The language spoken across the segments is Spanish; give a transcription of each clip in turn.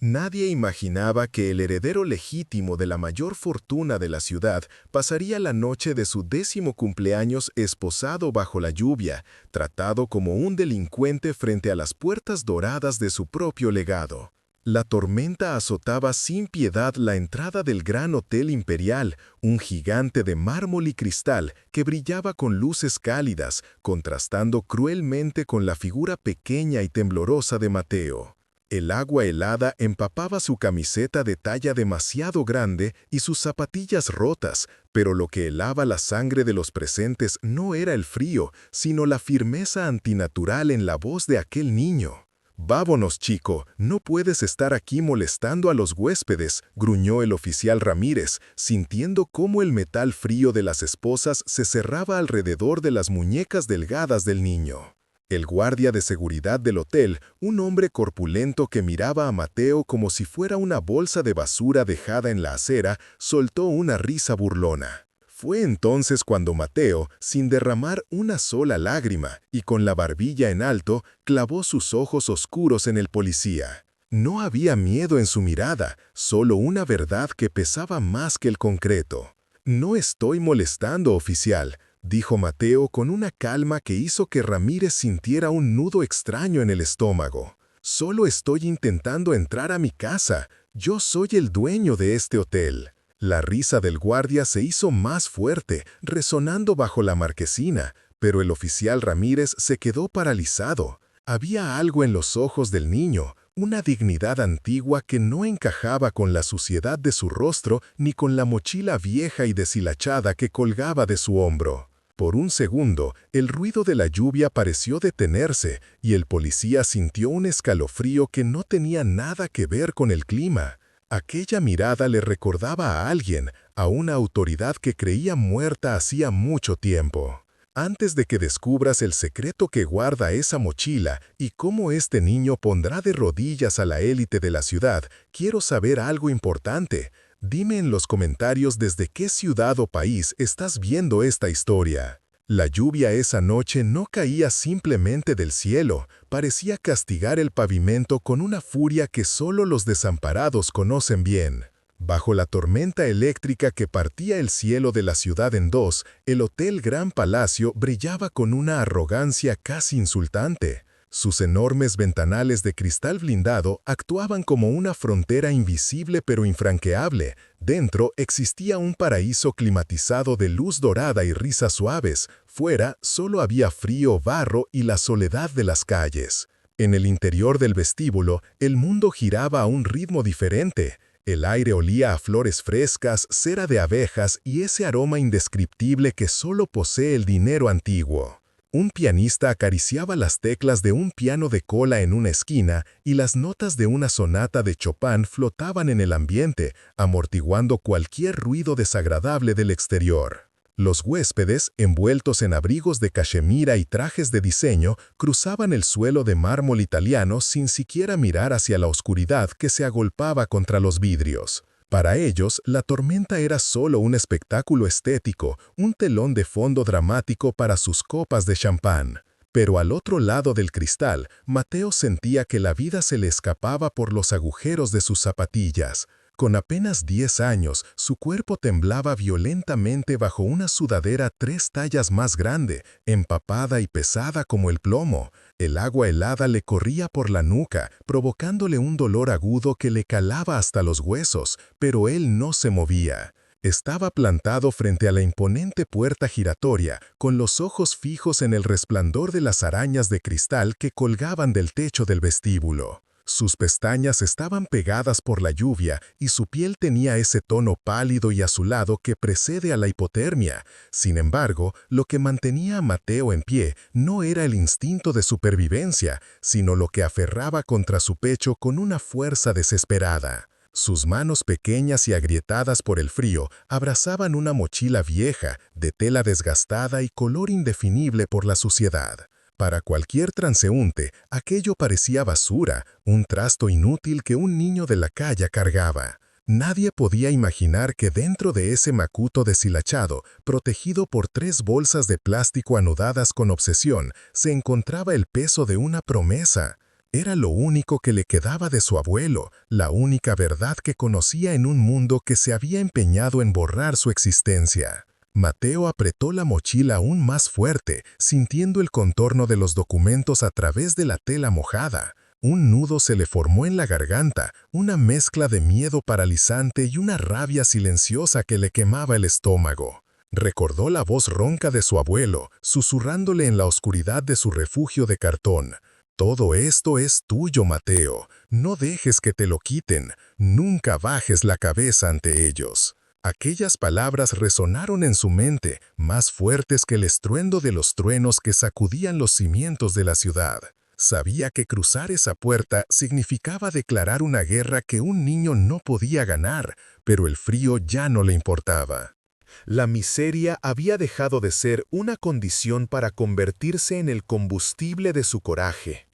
Nadie imaginaba que el heredero legítimo de la mayor fortuna de la ciudad pasaría la noche de su 10º cumpleaños esposado bajo la lluvia, tratado como un delincuente frente a las puertas doradas de su propio legado. La tormenta azotaba sin piedad la entrada del Gran Hotel Imperial, un gigante de mármol y cristal que brillaba con luces cálidas, contrastando cruelmente con la figura pequeña y temblorosa de Mateo. El agua helada empapaba su camiseta de talla demasiado grande y sus zapatillas rotas, pero lo que helaba la sangre de los presentes no era el frío, sino la firmeza antinatural en la voz de aquel niño. «Vámonos, chico, no puedes estar aquí molestando a los huéspedes», gruñó el oficial Ramírez, sintiendo cómo el metal frío de las esposas se cerraba alrededor de las muñecas delgadas del niño. El guardia de seguridad del hotel, un hombre corpulento que miraba a Mateo como si fuera una bolsa de basura dejada en la acera, soltó una risa burlona. Fue entonces cuando Mateo, sin derramar una sola lágrima y con la barbilla en alto, clavó sus ojos oscuros en el policía. No había miedo en su mirada, solo una verdad que pesaba más que el concreto. «No estoy molestando, oficial», dijo Mateo con una calma que hizo que Ramírez sintiera un nudo extraño en el estómago. «Solo estoy intentando entrar a mi casa. Yo soy el dueño de este hotel». La risa del guardia se hizo más fuerte, resonando bajo la marquesina, pero el oficial Ramírez se quedó paralizado. Había algo en los ojos del niño, una dignidad antigua que no encajaba con la suciedad de su rostro ni con la mochila vieja y deshilachada que colgaba de su hombro. Por un segundo, el ruido de la lluvia pareció detenerse y el policía sintió un escalofrío que no tenía nada que ver con el clima. Aquella mirada le recordaba a alguien, a una autoridad que creía muerta hacía mucho tiempo. Antes de que descubras el secreto que guarda esa mochila y cómo este niño pondrá de rodillas a la élite de la ciudad, quiero saber algo importante. Dime en los comentarios desde qué ciudad o país estás viendo esta historia. La lluvia esa noche no caía simplemente del cielo, parecía castigar el pavimento con una furia que solo los desamparados conocen bien. Bajo la tormenta eléctrica que partía el cielo de la ciudad en dos, el Hotel Gran Palacio brillaba con una arrogancia casi insultante. Sus enormes ventanales de cristal blindado actuaban como una frontera invisible pero infranqueable. Dentro existía un paraíso climatizado de luz dorada y risas suaves. Fuera solo había frío, barro y la soledad de las calles. En el interior del vestíbulo, el mundo giraba a un ritmo diferente. El aire olía a flores frescas, cera de abejas y ese aroma indescriptible que solo posee el dinero antiguo. Un pianista acariciaba las teclas de un piano de cola en una esquina y las notas de una sonata de Chopin flotaban en el ambiente, amortiguando cualquier ruido desagradable del exterior. Los huéspedes, envueltos en abrigos de cachemira y trajes de diseño, cruzaban el suelo de mármol italiano sin siquiera mirar hacia la oscuridad que se agolpaba contra los vidrios. Para ellos, la tormenta era solo un espectáculo estético, un telón de fondo dramático para sus copas de champán. Pero al otro lado del cristal, Mateo sentía que la vida se le escapaba por los agujeros de sus zapatillas. Con apenas 10 años, su cuerpo temblaba violentamente bajo una sudadera 3 tallas más grande, empapada y pesada como el plomo. El agua helada le corría por la nuca, provocándole un dolor agudo que le calaba hasta los huesos, pero él no se movía. Estaba plantado frente a la imponente puerta giratoria, con los ojos fijos en el resplandor de las arañas de cristal que colgaban del techo del vestíbulo. Sus pestañas estaban pegadas por la lluvia y su piel tenía ese tono pálido y azulado que precede a la hipotermia. Sin embargo, lo que mantenía a Mateo en pie no era el instinto de supervivencia, sino lo que aferraba contra su pecho con una fuerza desesperada. Sus manos pequeñas y agrietadas por el frío abrazaban una mochila vieja, de tela desgastada y color indefinible por la suciedad. Para cualquier transeúnte, aquello parecía basura, un trasto inútil que un niño de la calle cargaba. Nadie podía imaginar que dentro de ese macuto deshilachado, protegido por 3 bolsas de plástico anudadas con obsesión, se encontraba el peso de una promesa. Era lo único que le quedaba de su abuelo, la única verdad que conocía en un mundo que se había empeñado en borrar su existencia. Mateo apretó la mochila aún más fuerte, sintiendo el contorno de los documentos a través de la tela mojada. Un nudo se le formó en la garganta, una mezcla de miedo paralizante y una rabia silenciosa que le quemaba el estómago. Recordó la voz ronca de su abuelo, susurrándole en la oscuridad de su refugio de cartón. Todo esto es tuyo, Mateo. No dejes que te lo quiten. Nunca bajes la cabeza ante ellos. Aquellas palabras resonaron en su mente, más fuertes que el estruendo de los truenos que sacudían los cimientos de la ciudad. Sabía que cruzar esa puerta significaba declarar una guerra que un niño no podía ganar, pero el frío ya no le importaba. La miseria había dejado de ser una condición para convertirse en el combustible de su coraje.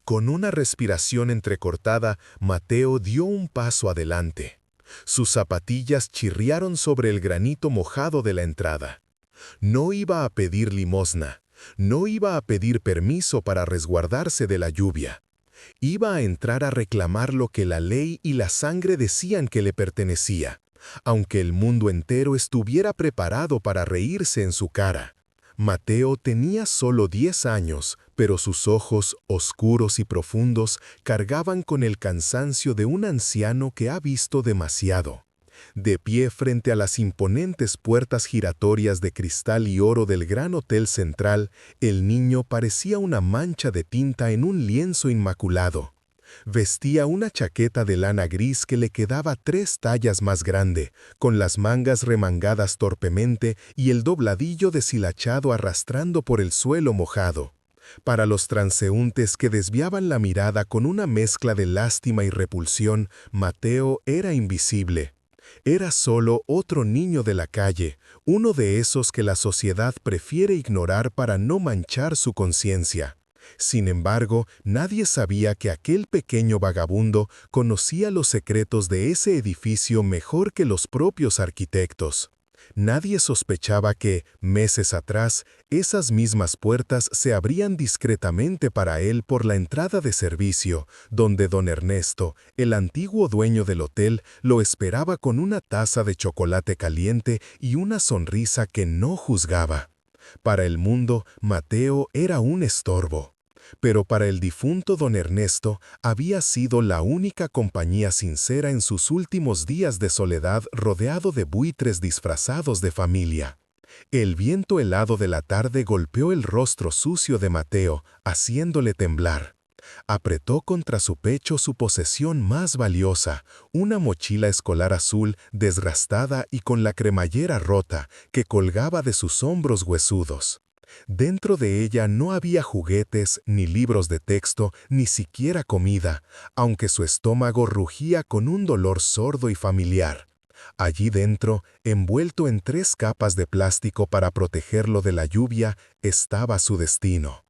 Con una respiración entrecortada, Mateo dio un paso adelante. Sus zapatillas chirriaron sobre el granito mojado de la entrada. No iba a pedir limosna, no iba a pedir permiso para resguardarse de la lluvia. Iba a entrar a reclamar lo que la ley y la sangre decían que le pertenecía, aunque el mundo entero estuviera preparado para reírse en su cara. Mateo tenía solo 10 años, pero sus ojos, oscuros y profundos, cargaban con el cansancio de un anciano que ha visto demasiado. De pie frente a las imponentes puertas giratorias de cristal y oro del Gran Hotel Central, el niño parecía una mancha de tinta en un lienzo inmaculado. Vestía una chaqueta de lana gris que le quedaba 3 tallas más grande, con las mangas remangadas torpemente y el dobladillo deshilachado arrastrando por el suelo mojado. Para los transeúntes que desviaban la mirada con una mezcla de lástima y repulsión, Mateo era invisible. Era solo otro niño de la calle, uno de esos que la sociedad prefiere ignorar para no manchar su conciencia. Sin embargo, nadie sabía que aquel pequeño vagabundo conocía los secretos de ese edificio mejor que los propios arquitectos. Nadie sospechaba que, meses atrás, esas mismas puertas se abrían discretamente para él por la entrada de servicio, donde don Ernesto, el antiguo dueño del hotel, lo esperaba con una taza de chocolate caliente y una sonrisa que no juzgaba. Para el mundo, Mateo era un estorbo. Pero para el difunto don Ernesto había sido la única compañía sincera en sus últimos días de soledad rodeado de buitres disfrazados de familia. El viento helado de la tarde golpeó el rostro sucio de Mateo, haciéndole temblar. Apretó contra su pecho su posesión más valiosa, una mochila escolar azul desgastada y con la cremallera rota que colgaba de sus hombros huesudos. Dentro de ella no había juguetes, ni libros de texto, ni siquiera comida, aunque su estómago rugía con un dolor sordo y familiar. Allí dentro, envuelto en 3 capas de plástico para protegerlo de la lluvia, estaba su destino.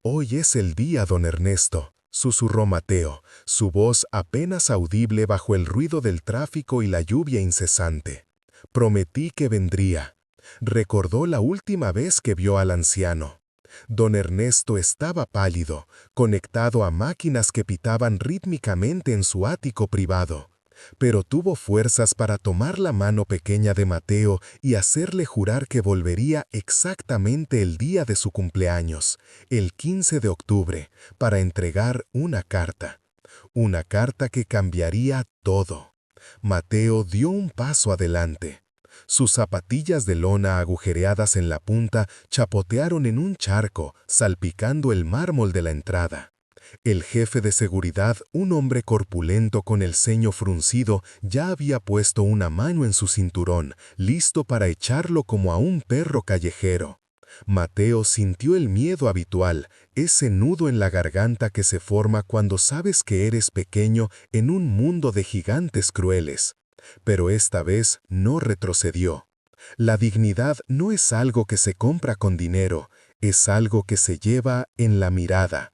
«Hoy es el día, don Ernesto», susurró Mateo, su voz apenas audible bajo el ruido del tráfico y la lluvia incesante. «Prometí que vendría». Recordó la última vez que vio al anciano. Don Ernesto estaba pálido, conectado a máquinas que pitaban rítmicamente en su ático privado. Pero tuvo fuerzas para tomar la mano pequeña de Mateo y hacerle jurar que volvería exactamente el día de su cumpleaños, el 15 de octubre, para entregar una carta. Una carta que cambiaría todo. Mateo dio un paso adelante. Sus zapatillas de lona agujereadas en la punta chapotearon en un charco, salpicando el mármol de la entrada. El jefe de seguridad, un hombre corpulento con el ceño fruncido, ya había puesto una mano en su cinturón, listo para echarlo como a un perro callejero. Mateo sintió el miedo habitual, ese nudo en la garganta que se forma cuando sabes que eres pequeño en un mundo de gigantes crueles. Pero esta vez no retrocedió. La dignidad no es algo que se compra con dinero, es algo que se lleva en la mirada.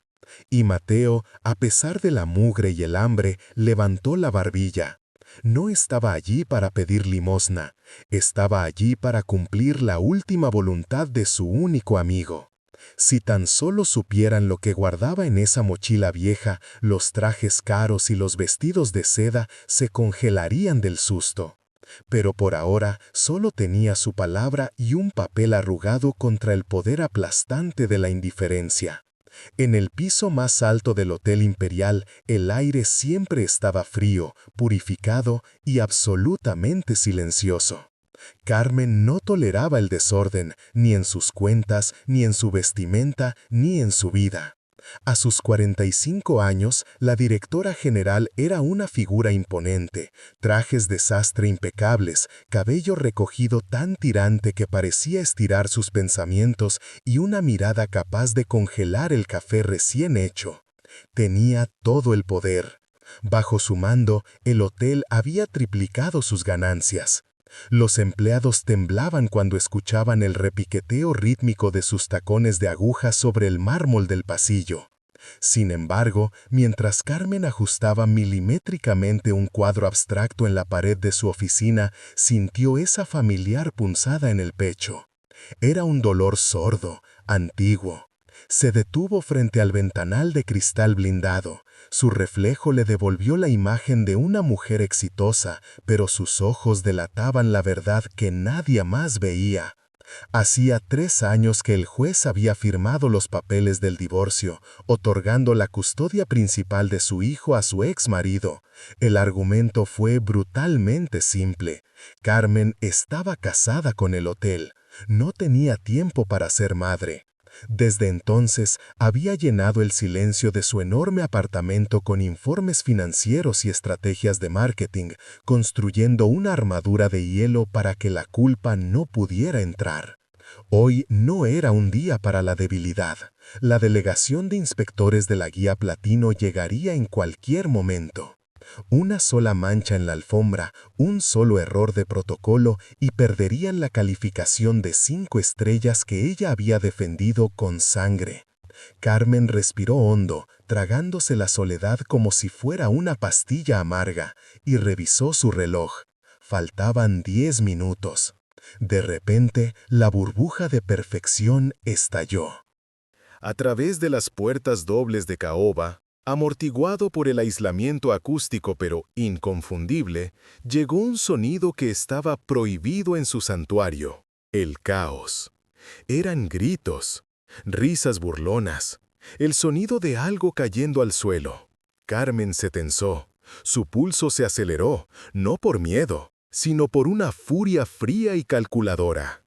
Y Mateo, a pesar de la mugre y el hambre, levantó la barbilla. No estaba allí para pedir limosna, estaba allí para cumplir la última voluntad de su único amigo. Si tan solo supieran lo que guardaba en esa mochila vieja, los trajes caros y los vestidos de seda se congelarían del susto. Pero por ahora solo tenía su palabra y un papel arrugado contra el poder aplastante de la indiferencia. En el piso más alto del Hotel Imperial, el aire siempre estaba frío, purificado y absolutamente silencioso. Carmen no toleraba el desorden, ni en sus cuentas, ni en su vestimenta, ni en su vida. A sus 45 años, la directora general era una figura imponente, trajes de sastre impecables, cabello recogido tan tirante que parecía estirar sus pensamientos y una mirada capaz de congelar el café recién hecho. Tenía todo el poder. Bajo su mando, el hotel había triplicado sus ganancias. Los empleados temblaban cuando escuchaban el repiqueteo rítmico de sus tacones de aguja sobre el mármol del pasillo. Sin embargo, mientras Carmen ajustaba milimétricamente un cuadro abstracto en la pared de su oficina, sintió esa familiar punzada en el pecho. Era un dolor sordo, antiguo. Se detuvo frente al ventanal de cristal blindado. Su reflejo le devolvió la imagen de una mujer exitosa, pero sus ojos delataban la verdad que nadie más veía. Hacía 3 años que el juez había firmado los papeles del divorcio, otorgando la custodia principal de su hijo a su ex marido. El argumento fue brutalmente simple. Carmen estaba casada con el hotel. No tenía tiempo para ser madre. Desde entonces había llenado el silencio de su enorme apartamento con informes financieros y estrategias de marketing, construyendo una armadura de hielo para que la culpa no pudiera entrar. Hoy no era un día para la debilidad. La delegación de inspectores de la Guía Platino llegaría en cualquier momento. Una sola mancha en la alfombra, un solo error de protocolo y perderían la calificación de 5 estrellas que ella había defendido con sangre. Carmen respiró hondo, tragándose la soledad como si fuera una pastilla amarga, y revisó su reloj. Faltaban 10 minutos. De repente, la burbuja de perfección estalló. A través de las puertas dobles de caoba, amortiguado por el aislamiento acústico pero inconfundible, llegó un sonido que estaba prohibido en su santuario: el caos. Eran gritos, risas burlonas, el sonido de algo cayendo al suelo. Carmen se tensó, su pulso se aceleró, no por miedo, sino por una furia fría y calculadora.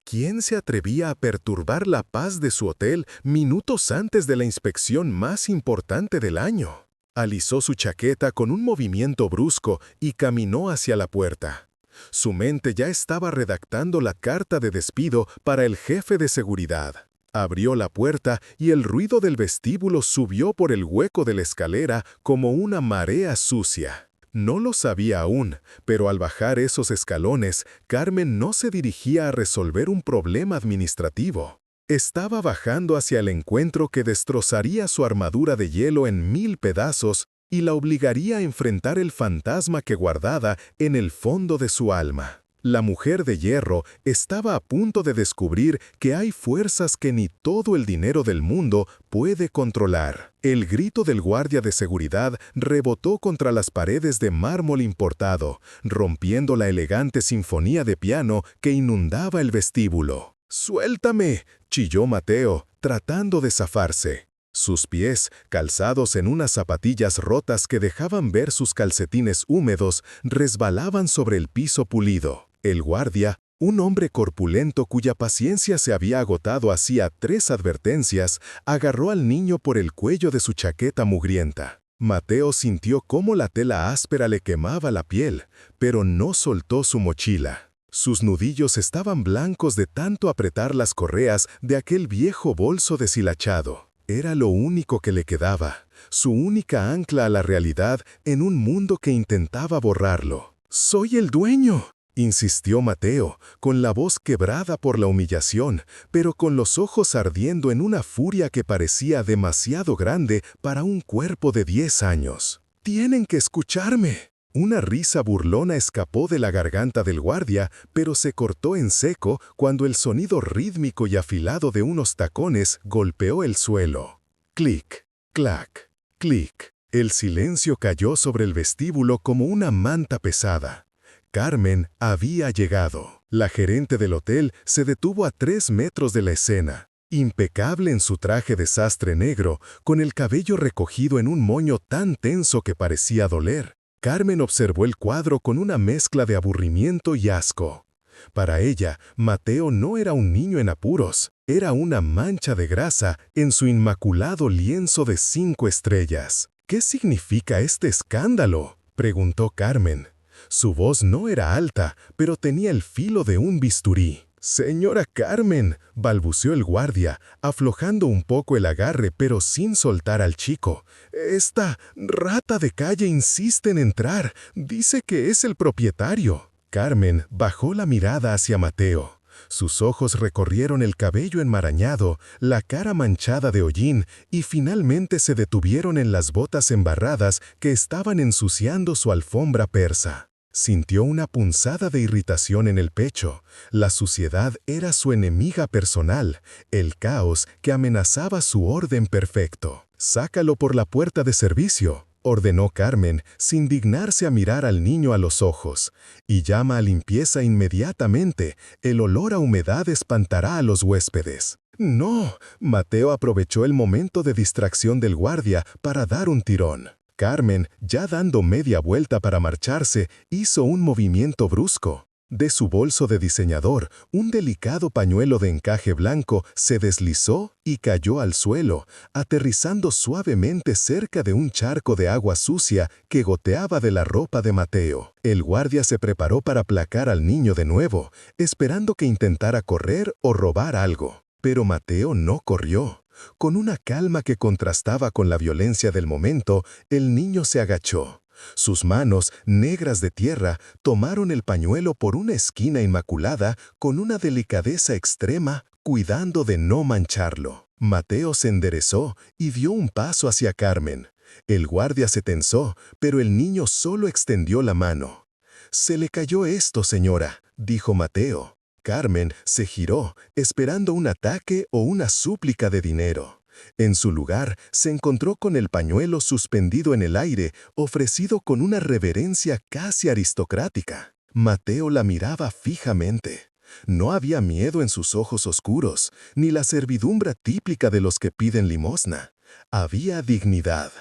¿Quién se atrevía a perturbar la paz de su hotel minutos antes de la inspección más importante del año? Alisó su chaqueta con un movimiento brusco y caminó hacia la puerta. Su mente ya estaba redactando la carta de despido para el jefe de seguridad. Abrió la puerta y el ruido del vestíbulo subió por el hueco de la escalera como una marea sucia. No lo sabía aún, pero al bajar esos escalones, Carmen no se dirigía a resolver un problema administrativo. Estaba bajando hacia el encuentro que destrozaría su armadura de hielo en 1000 pedazos y la obligaría a enfrentar el fantasma que guardaba en el fondo de su alma. La mujer de hierro estaba a punto de descubrir que hay fuerzas que ni todo el dinero del mundo puede controlar. El grito del guardia de seguridad rebotó contra las paredes de mármol importado, rompiendo la elegante sinfonía de piano que inundaba el vestíbulo. ¡Suéltame!, chilló Mateo, tratando de zafarse. Sus pies, calzados en unas zapatillas rotas que dejaban ver sus calcetines húmedos, resbalaban sobre el piso pulido. El guardia, un hombre corpulento cuya paciencia se había agotado hacía 3 advertencias, agarró al niño por el cuello de su chaqueta mugrienta. Mateo sintió cómo la tela áspera le quemaba la piel, pero no soltó su mochila. Sus nudillos estaban blancos de tanto apretar las correas de aquel viejo bolso deshilachado. Era lo único que le quedaba, su única ancla a la realidad en un mundo que intentaba borrarlo. «¡Soy el dueño!», insistió Mateo, con la voz quebrada por la humillación, pero con los ojos ardiendo en una furia que parecía demasiado grande para un cuerpo de 10 años. «¡Tienen que escucharme!». Una risa burlona escapó de la garganta del guardia, pero se cortó en seco cuando el sonido rítmico y afilado de unos tacones golpeó el suelo. Clic, clac, clic. El silencio cayó sobre el vestíbulo como una manta pesada. Carmen había llegado. La gerente del hotel se detuvo a 3 metros de la escena. Impecable en su traje de sastre negro, con el cabello recogido en un moño tan tenso que parecía doler, Carmen observó el cuadro con una mezcla de aburrimiento y asco. Para ella, Mateo no era un niño en apuros, era una mancha de grasa en su inmaculado lienzo de 5 estrellas. ¿Qué significa este escándalo?, preguntó Carmen. Su voz no era alta, pero tenía el filo de un bisturí. «Señora Carmen», balbuceó el guardia, aflojando un poco el agarre pero sin soltar al chico. «Esta rata de calle insiste en entrar. Dice que es el propietario». Carmen bajó la mirada hacia Mateo. Sus ojos recorrieron el cabello enmarañado, la cara manchada de hollín y finalmente se detuvieron en las botas embarradas que estaban ensuciando su alfombra persa. Sintió una punzada de irritación en el pecho. La suciedad era su enemiga personal, el caos que amenazaba su orden perfecto. «Sácalo por la puerta de servicio», ordenó Carmen, sin dignarse a mirar al niño a los ojos. «Y llama a limpieza inmediatamente. El olor a humedad espantará a los huéspedes». «No», Mateo aprovechó el momento de distracción del guardia para dar un tirón. Carmen, ya dando media vuelta para marcharse, hizo un movimiento brusco. De su bolso de diseñador, un delicado pañuelo de encaje blanco se deslizó y cayó al suelo, aterrizando suavemente cerca de un charco de agua sucia que goteaba de la ropa de Mateo. El guardia se preparó para aplacar al niño de nuevo, esperando que intentara correr o robar algo. Pero Mateo no corrió. Con una calma que contrastaba con la violencia del momento, el niño se agachó. Sus manos, negras de tierra, tomaron el pañuelo por una esquina inmaculada con una delicadeza extrema, cuidando de no mancharlo. Mateo se enderezó y dio un paso hacia Carmen. El guardia se tensó, pero el niño solo extendió la mano. «Se le cayó esto, señora», dijo Mateo. Carmen se giró, esperando un ataque o una súplica de dinero. En su lugar, se encontró con el pañuelo suspendido en el aire, ofrecido con una reverencia casi aristocrática. Mateo la miraba fijamente. No había miedo en sus ojos oscuros, ni la servidumbre típica de los que piden limosna. Había dignidad.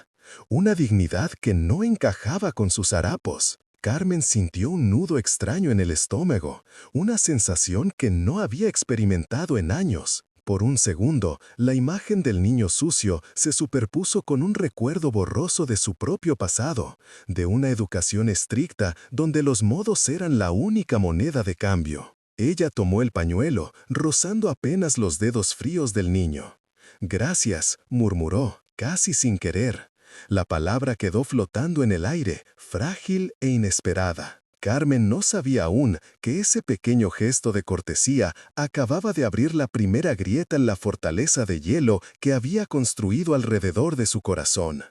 Una dignidad que no encajaba con sus harapos. Carmen sintió un nudo extraño en el estómago, una sensación que no había experimentado en años. Por un segundo, la imagen del niño sucio se superpuso con un recuerdo borroso de su propio pasado, de una educación estricta donde los modos eran la única moneda de cambio. Ella tomó el pañuelo, rozando apenas los dedos fríos del niño. «Gracias», murmuró, casi sin querer. La palabra quedó flotando en el aire, frágil e inesperada. Carmen no sabía aún que ese pequeño gesto de cortesía acababa de abrir la primera grieta en la fortaleza de hielo que había construido alrededor de su corazón.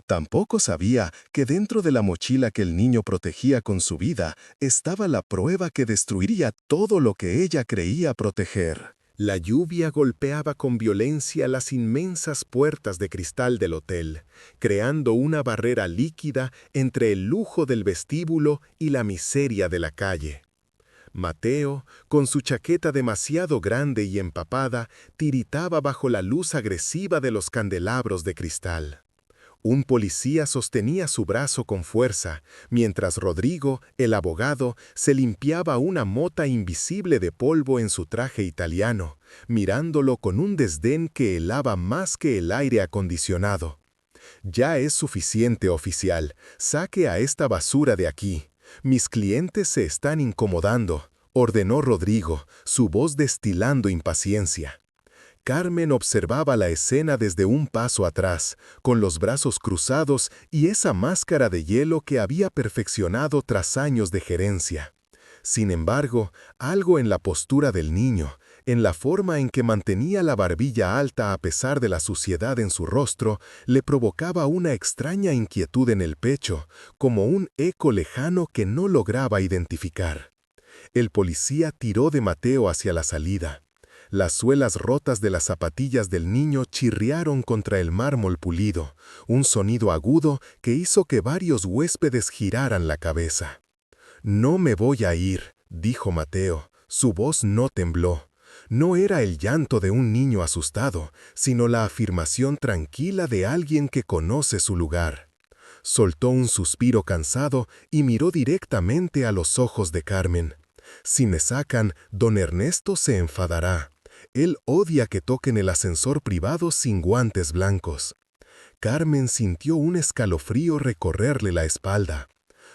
Tampoco sabía que dentro de la mochila que el niño protegía con su vida estaba la prueba que destruiría todo lo que ella creía proteger. La lluvia golpeaba con violencia las inmensas puertas de cristal del hotel, creando una barrera líquida entre el lujo del vestíbulo y la miseria de la calle. Mateo, con su chaqueta demasiado grande y empapada, tiritaba bajo la luz agresiva de los candelabros de cristal. Un policía sostenía su brazo con fuerza, mientras Rodrigo, el abogado, se limpiaba una mota invisible de polvo en su traje italiano, mirándolo con un desdén que helaba más que el aire acondicionado. «Ya es suficiente, oficial. Saque a esta basura de aquí. Mis clientes se están incomodando», ordenó Rodrigo, su voz destilando impaciencia. Carmen observaba la escena desde un paso atrás, con los brazos cruzados y esa máscara de hielo que había perfeccionado tras años de gerencia. Sin embargo, algo en la postura del niño, En la forma en que mantenía la barbilla alta a pesar de la suciedad en su rostro, le provocaba una extraña inquietud en el pecho, como un eco lejano que no lograba identificar. El policía tiró de Mateo hacia la salida. Las suelas rotas de las zapatillas del niño chirriaron contra el mármol pulido, un sonido agudo que hizo que varios huéspedes giraran la cabeza. «No me voy a ir», dijo Mateo. Su voz no tembló. No era el llanto de un niño asustado, sino la afirmación tranquila de alguien que conoce su lugar. Soltó un suspiro cansado y miró directamente a los ojos de Carmen. «Si me sacan, don Ernesto se enfadará. Él odia que toquen el ascensor privado sin guantes blancos». Carmen sintió un escalofrío recorrerle la espalda.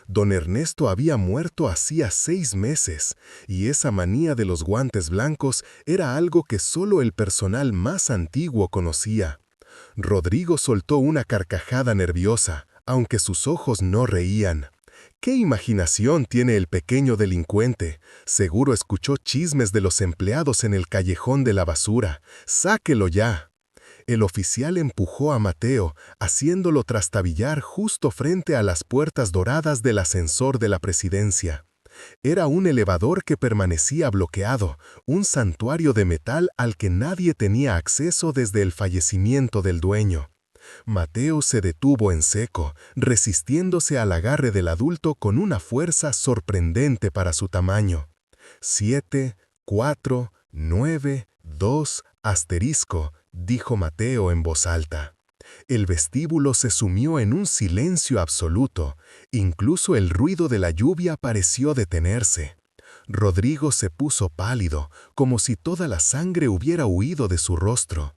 Don Ernesto había muerto hacía 6 meses, y esa manía de los guantes blancos era algo que solo el personal más antiguo conocía. Rodrigo soltó una carcajada nerviosa, aunque sus ojos no reían. ¿Qué imaginación tiene el pequeño delincuente? Seguro escuchó chismes de los empleados en el callejón de la basura. ¡Sáquelo ya! El oficial empujó a Mateo, haciéndolo trastabillar justo frente a las puertas doradas del ascensor de la presidencia. Era un elevador que permanecía bloqueado, un santuario de metal al que nadie tenía acceso desde el fallecimiento del dueño. Mateo se detuvo en seco, resistiéndose al agarre del adulto con una fuerza sorprendente para su tamaño. 7, 4, 9, 2, asterisco, dijo Mateo en voz alta. El vestíbulo se sumió en un silencio absoluto. Incluso el ruido de la lluvia pareció detenerse. Rodrigo se puso pálido, como si toda la sangre hubiera huido de su rostro.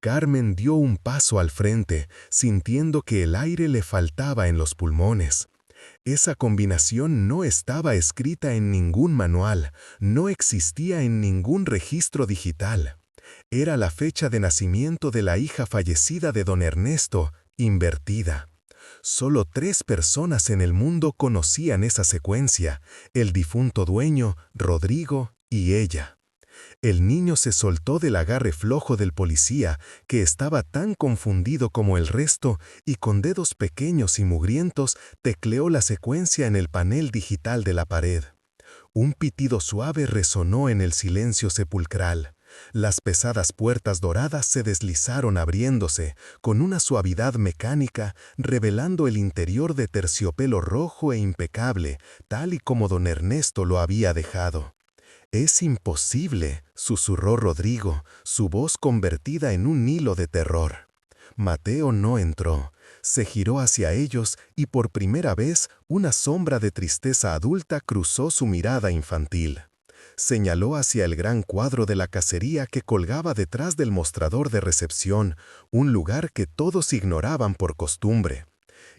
Carmen dio un paso al frente, sintiendo que el aire le faltaba en los pulmones. Esa combinación no estaba escrita en ningún manual, no existía en ningún registro digital. Era la fecha de nacimiento de la hija fallecida de don Ernesto, invertida. Solo 3 personas en el mundo conocían esa secuencia: el difunto dueño, Rodrigo y ella. El niño se soltó del agarre flojo del policía, que estaba tan confundido como el resto, y con dedos pequeños y mugrientos tecleó la secuencia en el panel digital de la pared. Un pitido suave resonó en el silencio sepulcral. Las pesadas puertas doradas se deslizaron abriéndose, con una suavidad mecánica, revelando el interior de terciopelo rojo e impecable, tal y como don Ernesto lo había dejado. «Es imposible», susurró Rodrigo, su voz convertida en un hilo de terror. Mateo no entró. Se giró hacia ellos y por primera vez una sombra de tristeza adulta cruzó su mirada infantil. Señaló hacia el gran cuadro de la cacería que colgaba detrás del mostrador de recepción, un lugar que todos ignoraban por costumbre.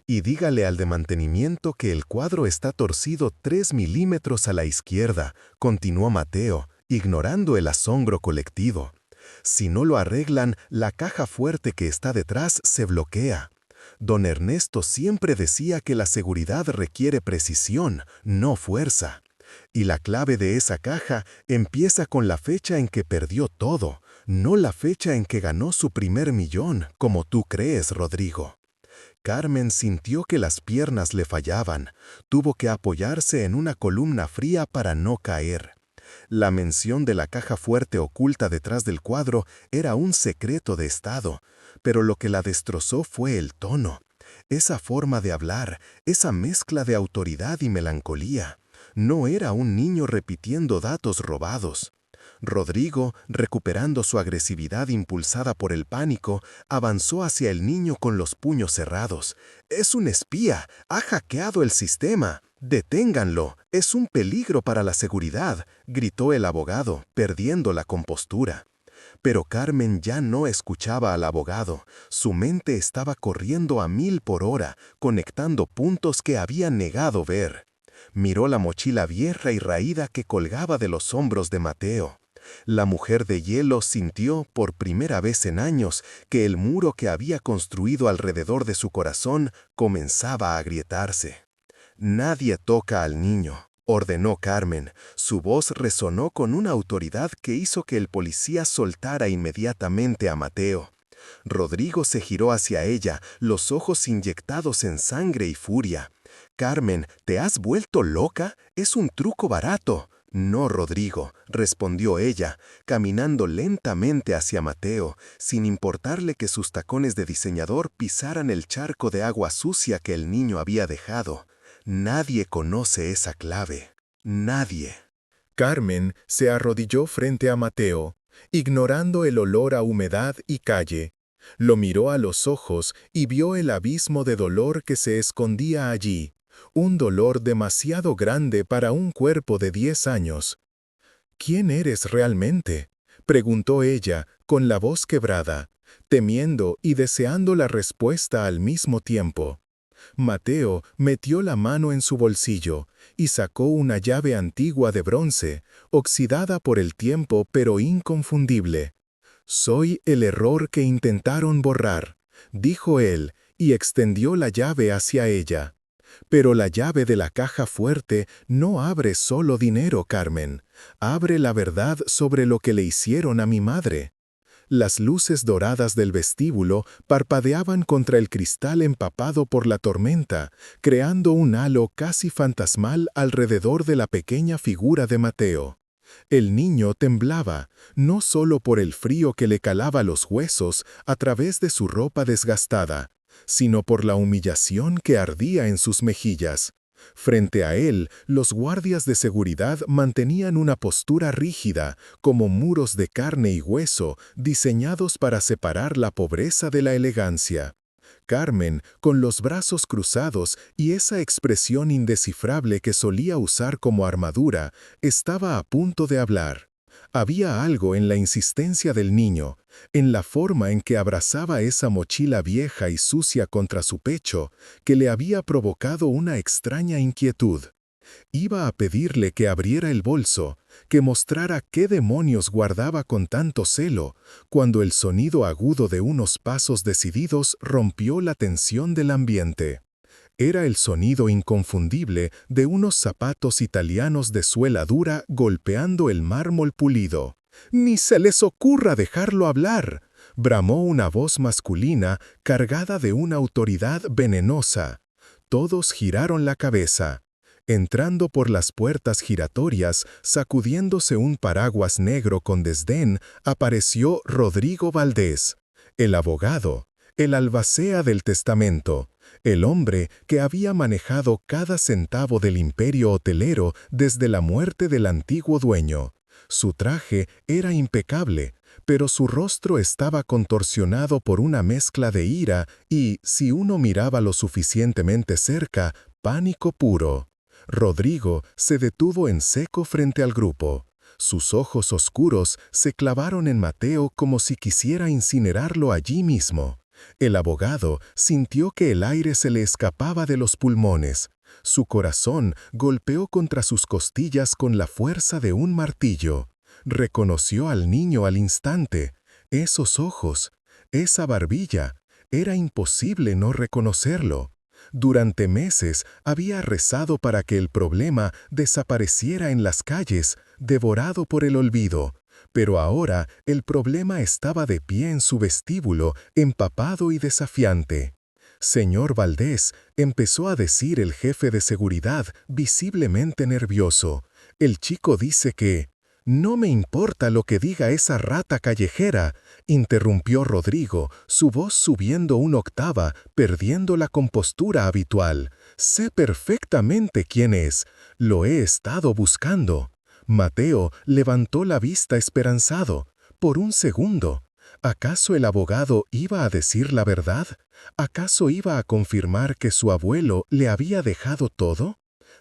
«Y dígale al de mantenimiento que el cuadro está torcido 3 milímetros a la izquierda», continuó Mateo, ignorando el asombro colectivo. «Si no lo arreglan, la caja fuerte que está detrás se bloquea. Don Ernesto siempre decía que la seguridad requiere precisión, no fuerza. Y la clave de esa caja empieza con la fecha en que perdió todo, no la fecha en que ganó su primer millón, como tú crees, Rodrigo». Carmen sintió que las piernas le fallaban. Tuvo que apoyarse en una columna fría para no caer. La mención de la caja fuerte oculta detrás del cuadro era un secreto de Estado, pero lo que la destrozó fue el tono. Esa forma de hablar, esa mezcla de autoridad y melancolía. No era un niño repitiendo datos robados. Rodrigo, recuperando su agresividad impulsada por el pánico, avanzó hacia el niño con los puños cerrados. «Es un espía, ha hackeado el sistema. Deténganlo, es un peligro para la seguridad», gritó el abogado, perdiendo la compostura. Pero Carmen ya no escuchaba al abogado. Su mente estaba corriendo a 1000 por hora, conectando puntos que había negado ver. Miró la mochila vieja y raída que colgaba de los hombros de Mateo. La mujer de hielo sintió, por primera vez en años, que el muro que había construido alrededor de su corazón comenzaba a agrietarse. «Nadie toca al niño», ordenó Carmen. Su voz resonó con una autoridad que hizo que el policía soltara inmediatamente a Mateo. Rodrigo se giró hacia ella, los ojos inyectados en sangre y furia. «Carmen, ¿te has vuelto loca? Es un truco barato». «No, Rodrigo», respondió ella, caminando lentamente hacia Mateo, sin importarle que sus tacones de diseñador pisaran el charco de agua sucia que el niño había dejado. «Nadie conoce esa clave. Nadie». Carmen se arrodilló frente a Mateo, ignorando el olor a humedad y calle. Lo miró a los ojos y vio el abismo de dolor que se escondía allí, un dolor demasiado grande para un cuerpo de 10 años. «¿Quién eres realmente?», preguntó ella, con la voz quebrada, temiendo y deseando la respuesta al mismo tiempo. Mateo metió la mano en su bolsillo y sacó una llave antigua de bronce, oxidada por el tiempo pero inconfundible. «Soy el error que intentaron borrar», dijo él, y extendió la llave hacia ella. «Pero la llave de la caja fuerte no abre solo dinero, Carmen. Abre la verdad sobre lo que le hicieron a mi madre». Las luces doradas del vestíbulo parpadeaban contra el cristal empapado por la tormenta, creando un halo casi fantasmal alrededor de la pequeña figura de Mateo. El niño temblaba, no solo por el frío que le calaba los huesos a través de su ropa desgastada, sino por la humillación que ardía en sus mejillas. Frente a él, los guardias de seguridad mantenían una postura rígida, como muros de carne y hueso, diseñados para separar la pobreza de la elegancia. Carmen, con los brazos cruzados y esa expresión indescifrable que solía usar como armadura, estaba a punto de hablar. Había algo en la insistencia del niño, en la forma en que abrazaba esa mochila vieja y sucia contra su pecho, que le había provocado una extraña inquietud. Iba a pedirle que abriera el bolso, que mostrara qué demonios guardaba con tanto celo, cuando el sonido agudo de unos pasos decididos rompió la tensión del ambiente. Era el sonido inconfundible de unos zapatos italianos de suela dura golpeando el mármol pulido. «¡Ni se les ocurra dejarlo hablar!», bramó una voz masculina cargada de una autoridad venenosa. Todos giraron la cabeza. Entrando por las puertas giratorias, sacudiéndose un paraguas negro con desdén, apareció Rodrigo Valdés, el abogado, el albacea del testamento, el hombre que había manejado cada centavo del imperio hotelero desde la muerte del antiguo dueño. Su traje era impecable, pero su rostro estaba contorsionado por una mezcla de ira y, si uno miraba lo suficientemente cerca, pánico puro. Rodrigo se detuvo en seco frente al grupo. Sus ojos oscuros se clavaron en Mateo como si quisiera incinerarlo allí mismo. El abogado sintió que el aire se le escapaba de los pulmones. Su corazón golpeó contra sus costillas con la fuerza de un martillo. Reconoció al niño al instante. Esos ojos, esa barbilla, era imposible no reconocerlo. Durante meses había rezado para que el problema desapareciera en las calles, devorado por el olvido. Pero ahora el problema estaba de pie en su vestíbulo, empapado y desafiante. «Señor Valdés», empezó a decir el jefe de seguridad, visiblemente nervioso. «El chico dice que...». «No me importa lo que diga esa rata callejera», interrumpió Rodrigo, su voz subiendo una octava, perdiendo la compostura habitual. «Sé perfectamente quién es. Lo he estado buscando». Mateo levantó la vista esperanzado. Por un segundo. ¿Acaso el abogado iba a decir la verdad? ¿Acaso iba a confirmar que su abuelo le había dejado todo?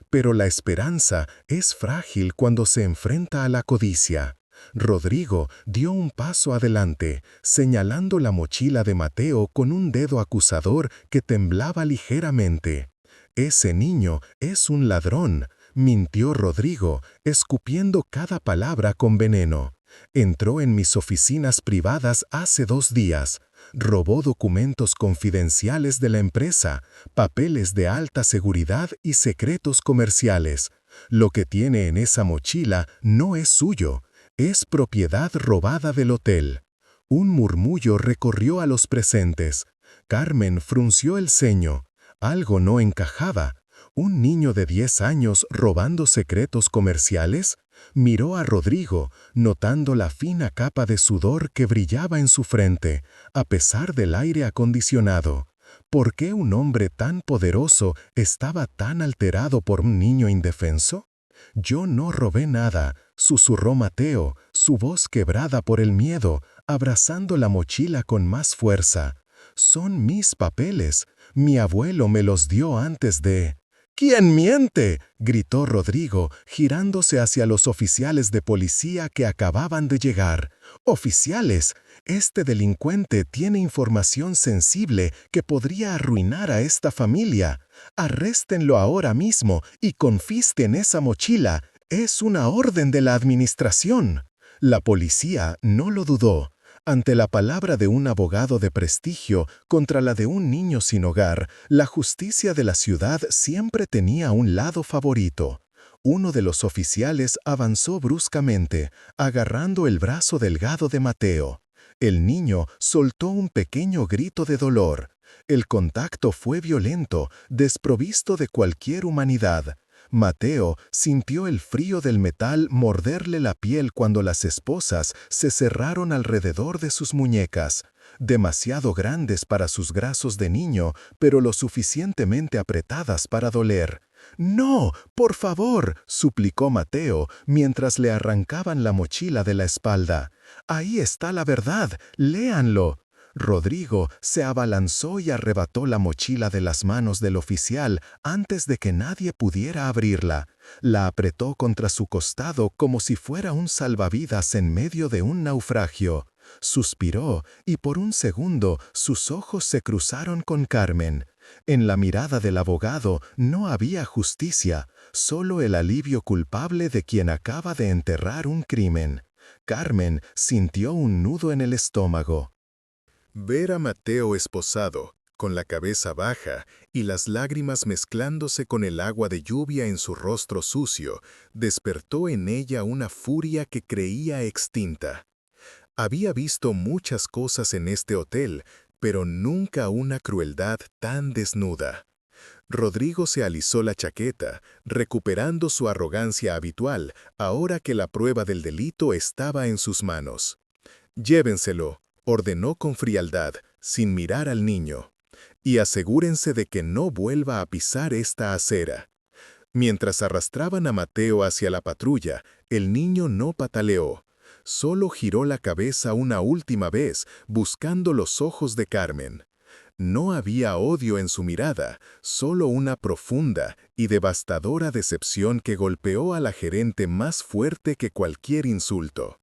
Pero la esperanza es frágil cuando se enfrenta a la codicia. Rodrigo dio un paso adelante, señalando la mochila de Mateo con un dedo acusador que temblaba ligeramente. «Ese niño es un ladrón», mintió Rodrigo, escupiendo cada palabra con veneno. «Entró en mis oficinas privadas hace 2 días. Robó documentos confidenciales de la empresa, papeles de alta seguridad y secretos comerciales. Lo que tiene en esa mochila no es suyo, es propiedad robada del hotel. Un murmullo recorrió a los presentes. Carmen frunció el ceño. Algo no encajaba. ¿Un niño de 10 años robando secretos comerciales? Miró a Rodrigo, notando la fina capa de sudor que brillaba en su frente, a pesar del aire acondicionado. ¿Por qué un hombre tan poderoso estaba tan alterado por un niño indefenso? «Yo no robé nada», susurró Mateo, su voz quebrada por el miedo, abrazando la mochila con más fuerza. «Son mis papeles. Mi abuelo me los dio antes de...» «¿Quién miente?», gritó Rodrigo, girándose hacia los oficiales de policía que acababan de llegar. «Oficiales, este delincuente tiene información sensible que podría arruinar a esta familia. Arréstenlo ahora mismo y confisquen esa mochila. Es una orden de la administración». La policía no lo dudó. Ante la palabra de un abogado de prestigio contra la de un niño sin hogar, la justicia de la ciudad siempre tenía un lado favorito. Uno de los oficiales avanzó bruscamente, agarrando el brazo delgado de Mateo. El niño soltó un pequeño grito de dolor. El contacto fue violento, desprovisto de cualquier humanidad. Mateo sintió el frío del metal morderle la piel cuando las esposas se cerraron alrededor de sus muñecas, demasiado grandes para sus brazos de niño, pero lo suficientemente apretadas para doler. «No, por favor», suplicó Mateo mientras le arrancaban la mochila de la espalda. «Ahí está la verdad, léanlo». Rodrigo se abalanzó y arrebató la mochila de las manos del oficial antes de que nadie pudiera abrirla. La apretó contra su costado como si fuera un salvavidas en medio de un naufragio. Suspiró y por un segundo sus ojos se cruzaron con Carmen. En la mirada del abogado no había justicia, solo el alivio culpable de quien acaba de enterrar un crimen. Carmen sintió un nudo en el estómago. Ver a Mateo esposado, con la cabeza baja y las lágrimas mezclándose con el agua de lluvia en su rostro sucio, despertó en ella una furia que creía extinta. Había visto muchas cosas en este hotel, pero nunca una crueldad tan desnuda. Rodrigo se alisó la chaqueta, recuperando su arrogancia habitual, ahora que la prueba del delito estaba en sus manos. «Llévenselo», ordenó con frialdad, sin mirar al niño. «Y asegúrense de que no vuelva a pisar esta acera». Mientras arrastraban a Mateo hacia la patrulla, el niño no pataleó. Solo giró la cabeza una última vez, buscando los ojos de Carmen. No había odio en su mirada, solo una profunda y devastadora decepción que golpeó a la gerente más fuerte que cualquier insulto.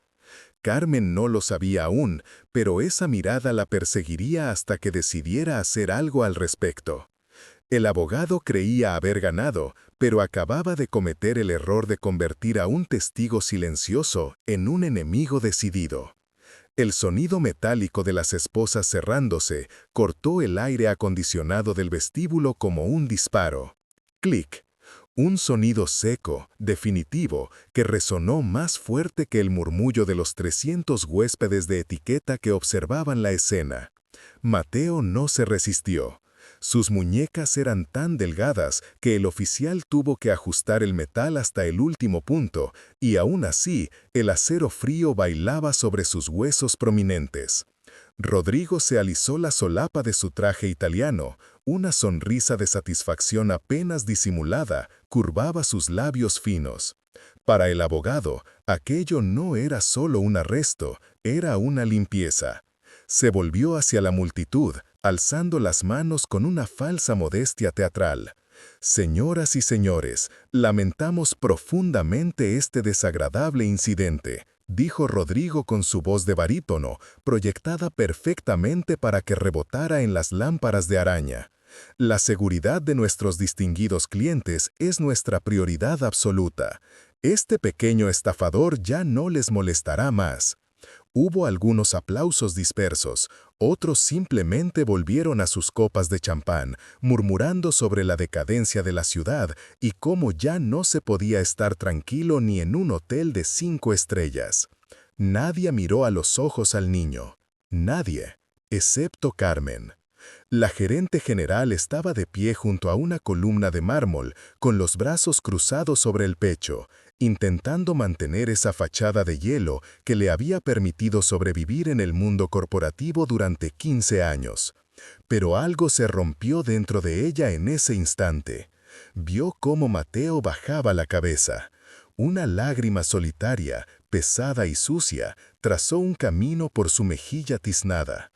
Carmen no lo sabía aún, pero esa mirada la perseguiría hasta que decidiera hacer algo al respecto. El abogado creía haber ganado, pero acababa de cometer el error de convertir a un testigo silencioso en un enemigo decidido. El sonido metálico de las esposas cerrándose cortó el aire acondicionado del vestíbulo como un disparo. Clic. Un sonido seco, definitivo, que resonó más fuerte que el murmullo de los 300 huéspedes de etiqueta que observaban la escena. Mateo no se resistió. Sus muñecas eran tan delgadas que el oficial tuvo que ajustar el metal hasta el último punto, y aún así, el acero frío bailaba sobre sus huesos prominentes. Rodrigo se alisó la solapa de su traje italiano. Una sonrisa de satisfacción apenas disimulada curvaba sus labios finos. Para el abogado, aquello no era solo un arresto, era una limpieza. Se volvió hacia la multitud, alzando las manos con una falsa modestia teatral. «Señoras y señores, lamentamos profundamente este desagradable incidente», dijo Rodrigo con su voz de barítono, proyectada perfectamente para que rebotara en las lámparas de araña. «La seguridad de nuestros distinguidos clientes es nuestra prioridad absoluta. Este pequeño estafador ya no les molestará más». Hubo algunos aplausos dispersos, otros simplemente volvieron a sus copas de champán, murmurando sobre la decadencia de la ciudad y cómo ya no se podía estar tranquilo ni en un hotel de 5 estrellas. Nadie miró a los ojos al niño. Nadie, excepto Carmen. La gerente general estaba de pie junto a una columna de mármol, con los brazos cruzados sobre el pecho, intentando mantener esa fachada de hielo que le había permitido sobrevivir en el mundo corporativo durante 15 años. Pero algo se rompió dentro de ella en ese instante. Vio cómo Mateo bajaba la cabeza. Una lágrima solitaria, pesada y sucia, trazó un camino por su mejilla tiznada.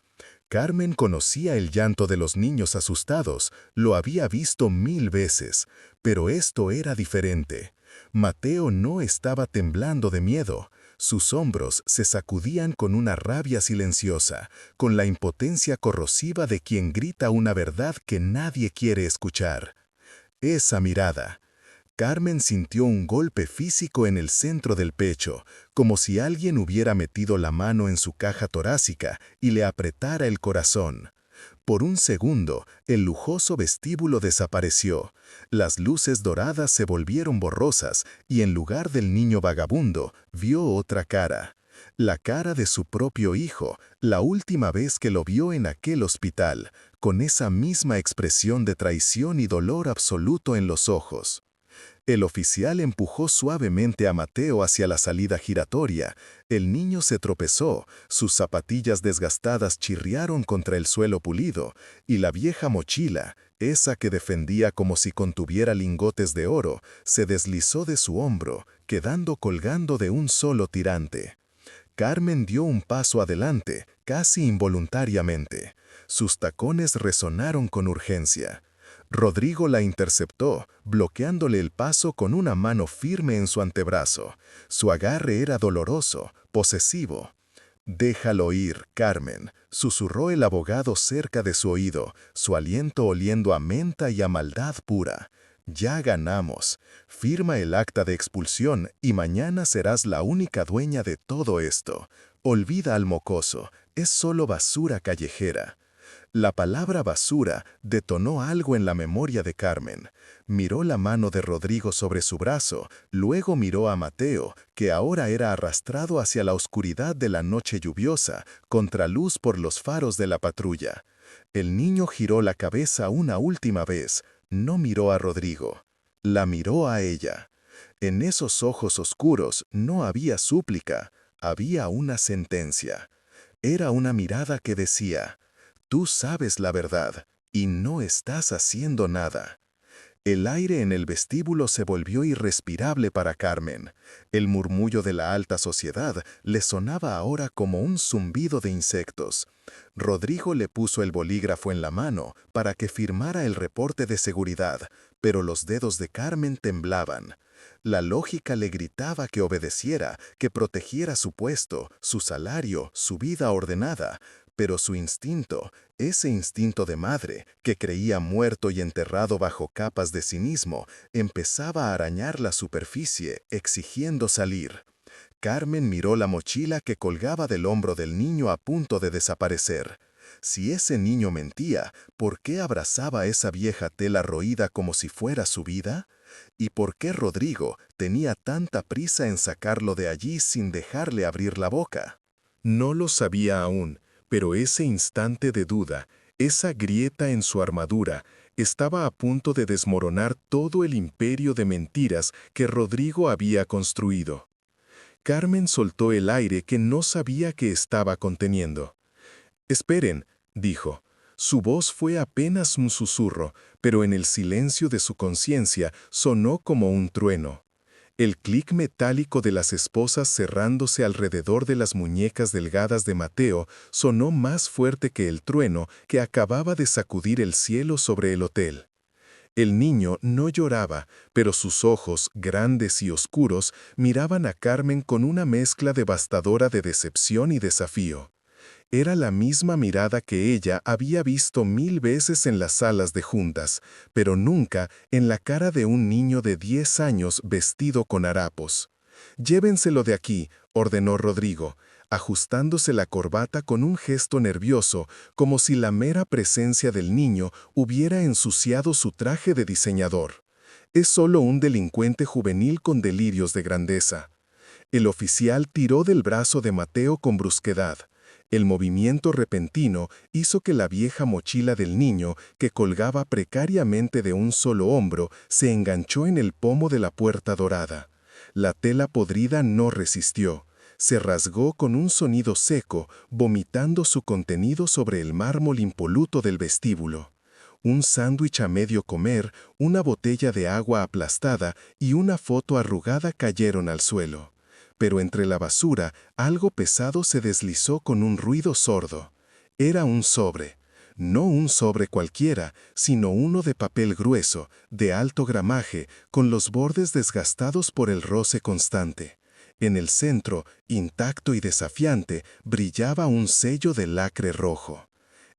Carmen conocía el llanto de los niños asustados, lo había visto 1000 veces, pero esto era diferente. Mateo no estaba temblando de miedo. Sus hombros se sacudían con una rabia silenciosa, con la impotencia corrosiva de quien grita una verdad que nadie quiere escuchar. Esa mirada. Carmen sintió un golpe físico en el centro del pecho, como si alguien hubiera metido la mano en su caja torácica y le apretara el corazón. Por un segundo, el lujoso vestíbulo desapareció. Las luces doradas se volvieron borrosas y en lugar del niño vagabundo, vio otra cara. La cara de su propio hijo, la última vez que lo vio en aquel hospital, con esa misma expresión de traición y dolor absoluto en los ojos. El oficial empujó suavemente a Mateo hacia la salida giratoria. El niño se tropezó, sus zapatillas desgastadas chirriaron contra el suelo pulido, y la vieja mochila, esa que defendía como si contuviera lingotes de oro, se deslizó de su hombro, quedando colgando de un solo tirante. Carmen dio un paso adelante, casi involuntariamente. Sus tacones resonaron con urgencia. Rodrigo la interceptó, bloqueándole el paso con una mano firme en su antebrazo. Su agarre era doloroso, posesivo. «Déjalo ir, Carmen», susurró el abogado cerca de su oído, su aliento oliendo a menta y a maldad pura. «Ya ganamos. Firma el acta de expulsión y mañana serás la única dueña de todo esto. Olvida al mocoso, es solo basura callejera». La palabra basura detonó algo en la memoria de Carmen. Miró la mano de Rodrigo sobre su brazo, luego miró a Mateo, que ahora era arrastrado hacia la oscuridad de la noche lluviosa, contraluz por los faros de la patrulla. El niño giró la cabeza una última vez, no miró a Rodrigo. La miró a ella. En esos ojos oscuros no había súplica, había una sentencia. Era una mirada que decía: «Tú sabes la verdad, y no estás haciendo nada». El aire en el vestíbulo se volvió irrespirable para Carmen. El murmullo de la alta sociedad le sonaba ahora como un zumbido de insectos. Rodrigo le puso el bolígrafo en la mano para que firmara el reporte de seguridad, pero los dedos de Carmen temblaban. La lógica le gritaba que obedeciera, que protegiera su puesto, su salario, su vida ordenada, pero su instinto, ese instinto de madre, que creía muerto y enterrado bajo capas de cinismo, empezaba a arañar la superficie, exigiendo salir. Carmen miró la mochila que colgaba del hombro del niño a punto de desaparecer. Si ese niño mentía, ¿por qué abrazaba esa vieja tela roída como si fuera su vida? ¿Y por qué Rodrigo tenía tanta prisa en sacarlo de allí sin dejarle abrir la boca? No lo sabía aún, pero ese instante de duda, esa grieta en su armadura, estaba a punto de desmoronar todo el imperio de mentiras que Rodrigo había construido. Carmen soltó el aire que no sabía que estaba conteniendo. «Esperen», dijo. Su voz fue apenas un susurro, pero en el silencio de su conciencia sonó como un trueno. El clic metálico de las esposas cerrándose alrededor de las muñecas delgadas de Mateo sonó más fuerte que el trueno que acababa de sacudir el cielo sobre el hotel. El niño no lloraba, pero sus ojos, grandes y oscuros, miraban a Carmen con una mezcla devastadora de decepción y desafío. Era la misma mirada que ella había visto 1000 veces en las salas de juntas, pero nunca en la cara de un niño de 10 años vestido con harapos. «Llévenselo de aquí», ordenó Rodrigo. ajustándose la corbata con un gesto nervioso, como si la mera presencia del niño hubiera ensuciado su traje de diseñador. Es solo un delincuente juvenil con delirios de grandeza. El oficial tiró del brazo de Mateo con brusquedad. El movimiento repentino hizo que la vieja mochila del niño, que colgaba precariamente de un solo hombro, se enganchó en el pomo de la puerta dorada. La tela podrida no resistió. Se rasgó con un sonido seco, vomitando su contenido sobre el mármol impoluto del vestíbulo. Un sándwich a medio comer, una botella de agua aplastada y una foto arrugada cayeron al suelo. Pero entre la basura, algo pesado se deslizó con un ruido sordo. Era un sobre. No un sobre cualquiera, sino uno de papel grueso, de alto gramaje, con los bordes desgastados por el roce constante. En el centro, intacto y desafiante, brillaba un sello de lacre rojo.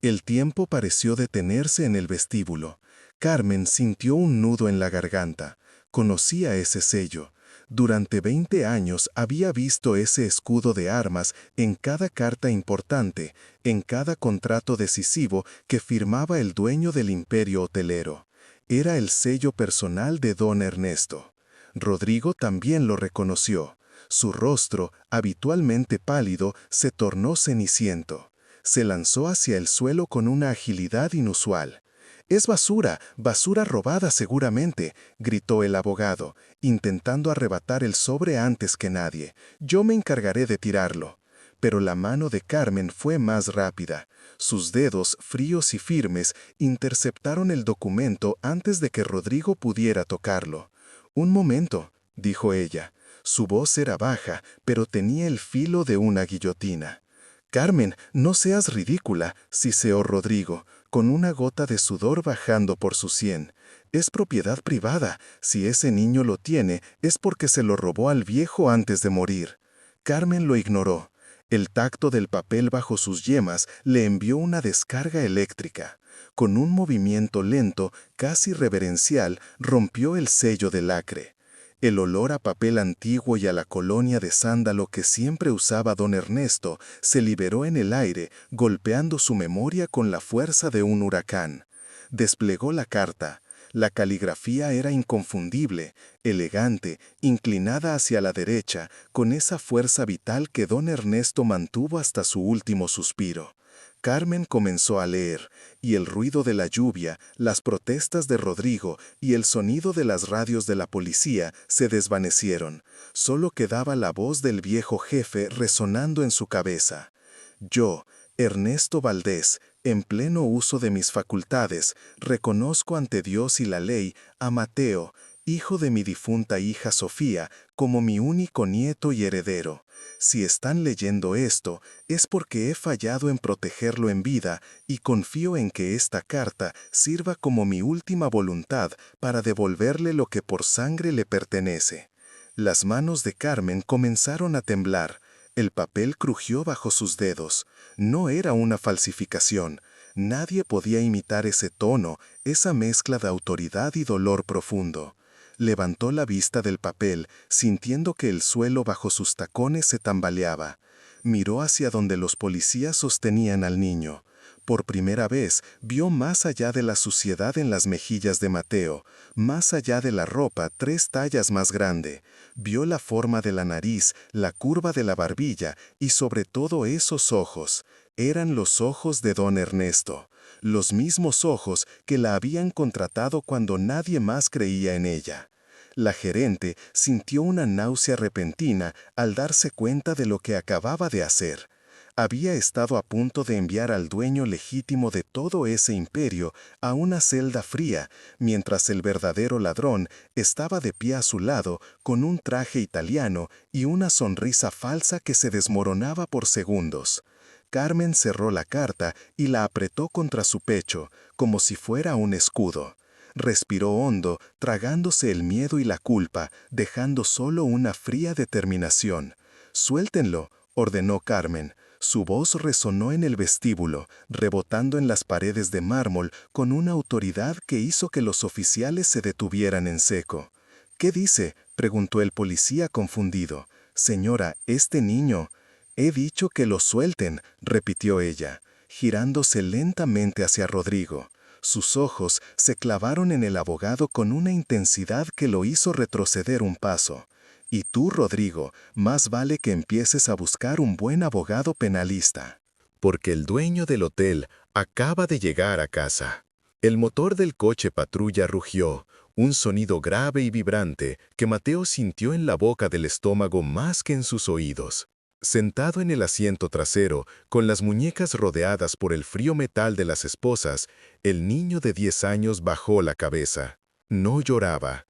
El tiempo pareció detenerse en el vestíbulo. Carmen sintió un nudo en la garganta. Conocía ese sello. Durante 20 años había visto ese escudo de armas en cada carta importante, en cada contrato decisivo que firmaba el dueño del imperio hotelero. Era el sello personal de don Ernesto. Rodrigo también lo reconoció. Su rostro, habitualmente pálido, se tornó ceniciento. Se lanzó hacia el suelo con una agilidad inusual. «Es basura, basura robada seguramente», gritó el abogado, intentando arrebatar el sobre antes que nadie. «Yo me encargaré de tirarlo». Pero la mano de Carmen fue más rápida. Sus dedos, fríos y firmes, interceptaron el documento antes de que Rodrigo pudiera tocarlo. «Un momento», dijo ella. Su voz era baja, pero tenía el filo de una guillotina. «Carmen, no seas ridícula», siseó Rodrigo, con una gota de sudor bajando por su sien. «Es propiedad privada. Si ese niño lo tiene, es porque se lo robó al viejo antes de morir». Carmen lo ignoró. El tacto del papel bajo sus yemas le envió una descarga eléctrica. Con un movimiento lento, casi reverencial, rompió el sello de lacre. El olor a papel antiguo y a la colonia de sándalo que siempre usaba don Ernesto se liberó en el aire, golpeando su memoria con la fuerza de un huracán. Desplegó la carta. La caligrafía era inconfundible, elegante, inclinada hacia la derecha, con esa fuerza vital que don Ernesto mantuvo hasta su último suspiro. Carmen comenzó a leer, y el ruido de la lluvia, las protestas de Rodrigo y el sonido de las radios de la policía se desvanecieron. Solo quedaba la voz del viejo jefe resonando en su cabeza. «Yo, Ernesto Valdés, en pleno uso de mis facultades, reconozco ante Dios y la ley a Mateo, hijo de mi difunta hija Sofía, como mi único nieto y heredero. Si están leyendo esto, es porque he fallado en protegerlo en vida y confío en que esta carta sirva como mi última voluntad para devolverle lo que por sangre le pertenece». Las manos de Carmen comenzaron a temblar. El papel crujió bajo sus dedos. No era una falsificación. Nadie podía imitar ese tono, esa mezcla de autoridad y dolor profundo. Levantó la vista del papel, sintiendo que el suelo bajo sus tacones se tambaleaba. Miró hacia donde los policías sostenían al niño. Por primera vez vio más allá de la suciedad en las mejillas de Mateo, más allá de la ropa 3 tallas más grande. Vio la forma de la nariz, la curva de la barbilla y sobre todo esos ojos. Eran los ojos de don Ernesto, los mismos ojos que la habían contratado cuando nadie más creía en ella. La gerente sintió una náusea repentina al darse cuenta de lo que acababa de hacer. Había estado a punto de enviar al dueño legítimo de todo ese imperio a una celda fría, mientras el verdadero ladrón estaba de pie a su lado con un traje italiano y una sonrisa falsa que se desmoronaba por segundos. Carmen cerró la carta y la apretó contra su pecho, como si fuera un escudo. Respiró hondo, tragándose el miedo y la culpa, dejando solo una fría determinación. «Suéltenlo», ordenó Carmen. Su voz resonó en el vestíbulo, rebotando en las paredes de mármol con una autoridad que hizo que los oficiales se detuvieran en seco. «¿Qué dice?», preguntó el policía confundido. «Señora, este niño». He dicho que lo suelten, repitió ella, girándose lentamente hacia Rodrigo. Sus ojos se clavaron en el abogado con una intensidad que lo hizo retroceder un paso. Y tú, Rodrigo, más vale que empieces a buscar un buen abogado penalista. Porque el dueño del hotel acaba de llegar a casa. El motor del coche patrulla rugió, un sonido grave y vibrante que Mateo sintió en la boca del estómago más que en sus oídos. Sentado en el asiento trasero, con las muñecas rodeadas por el frío metal de las esposas, el niño de 10 años bajó la cabeza. No lloraba.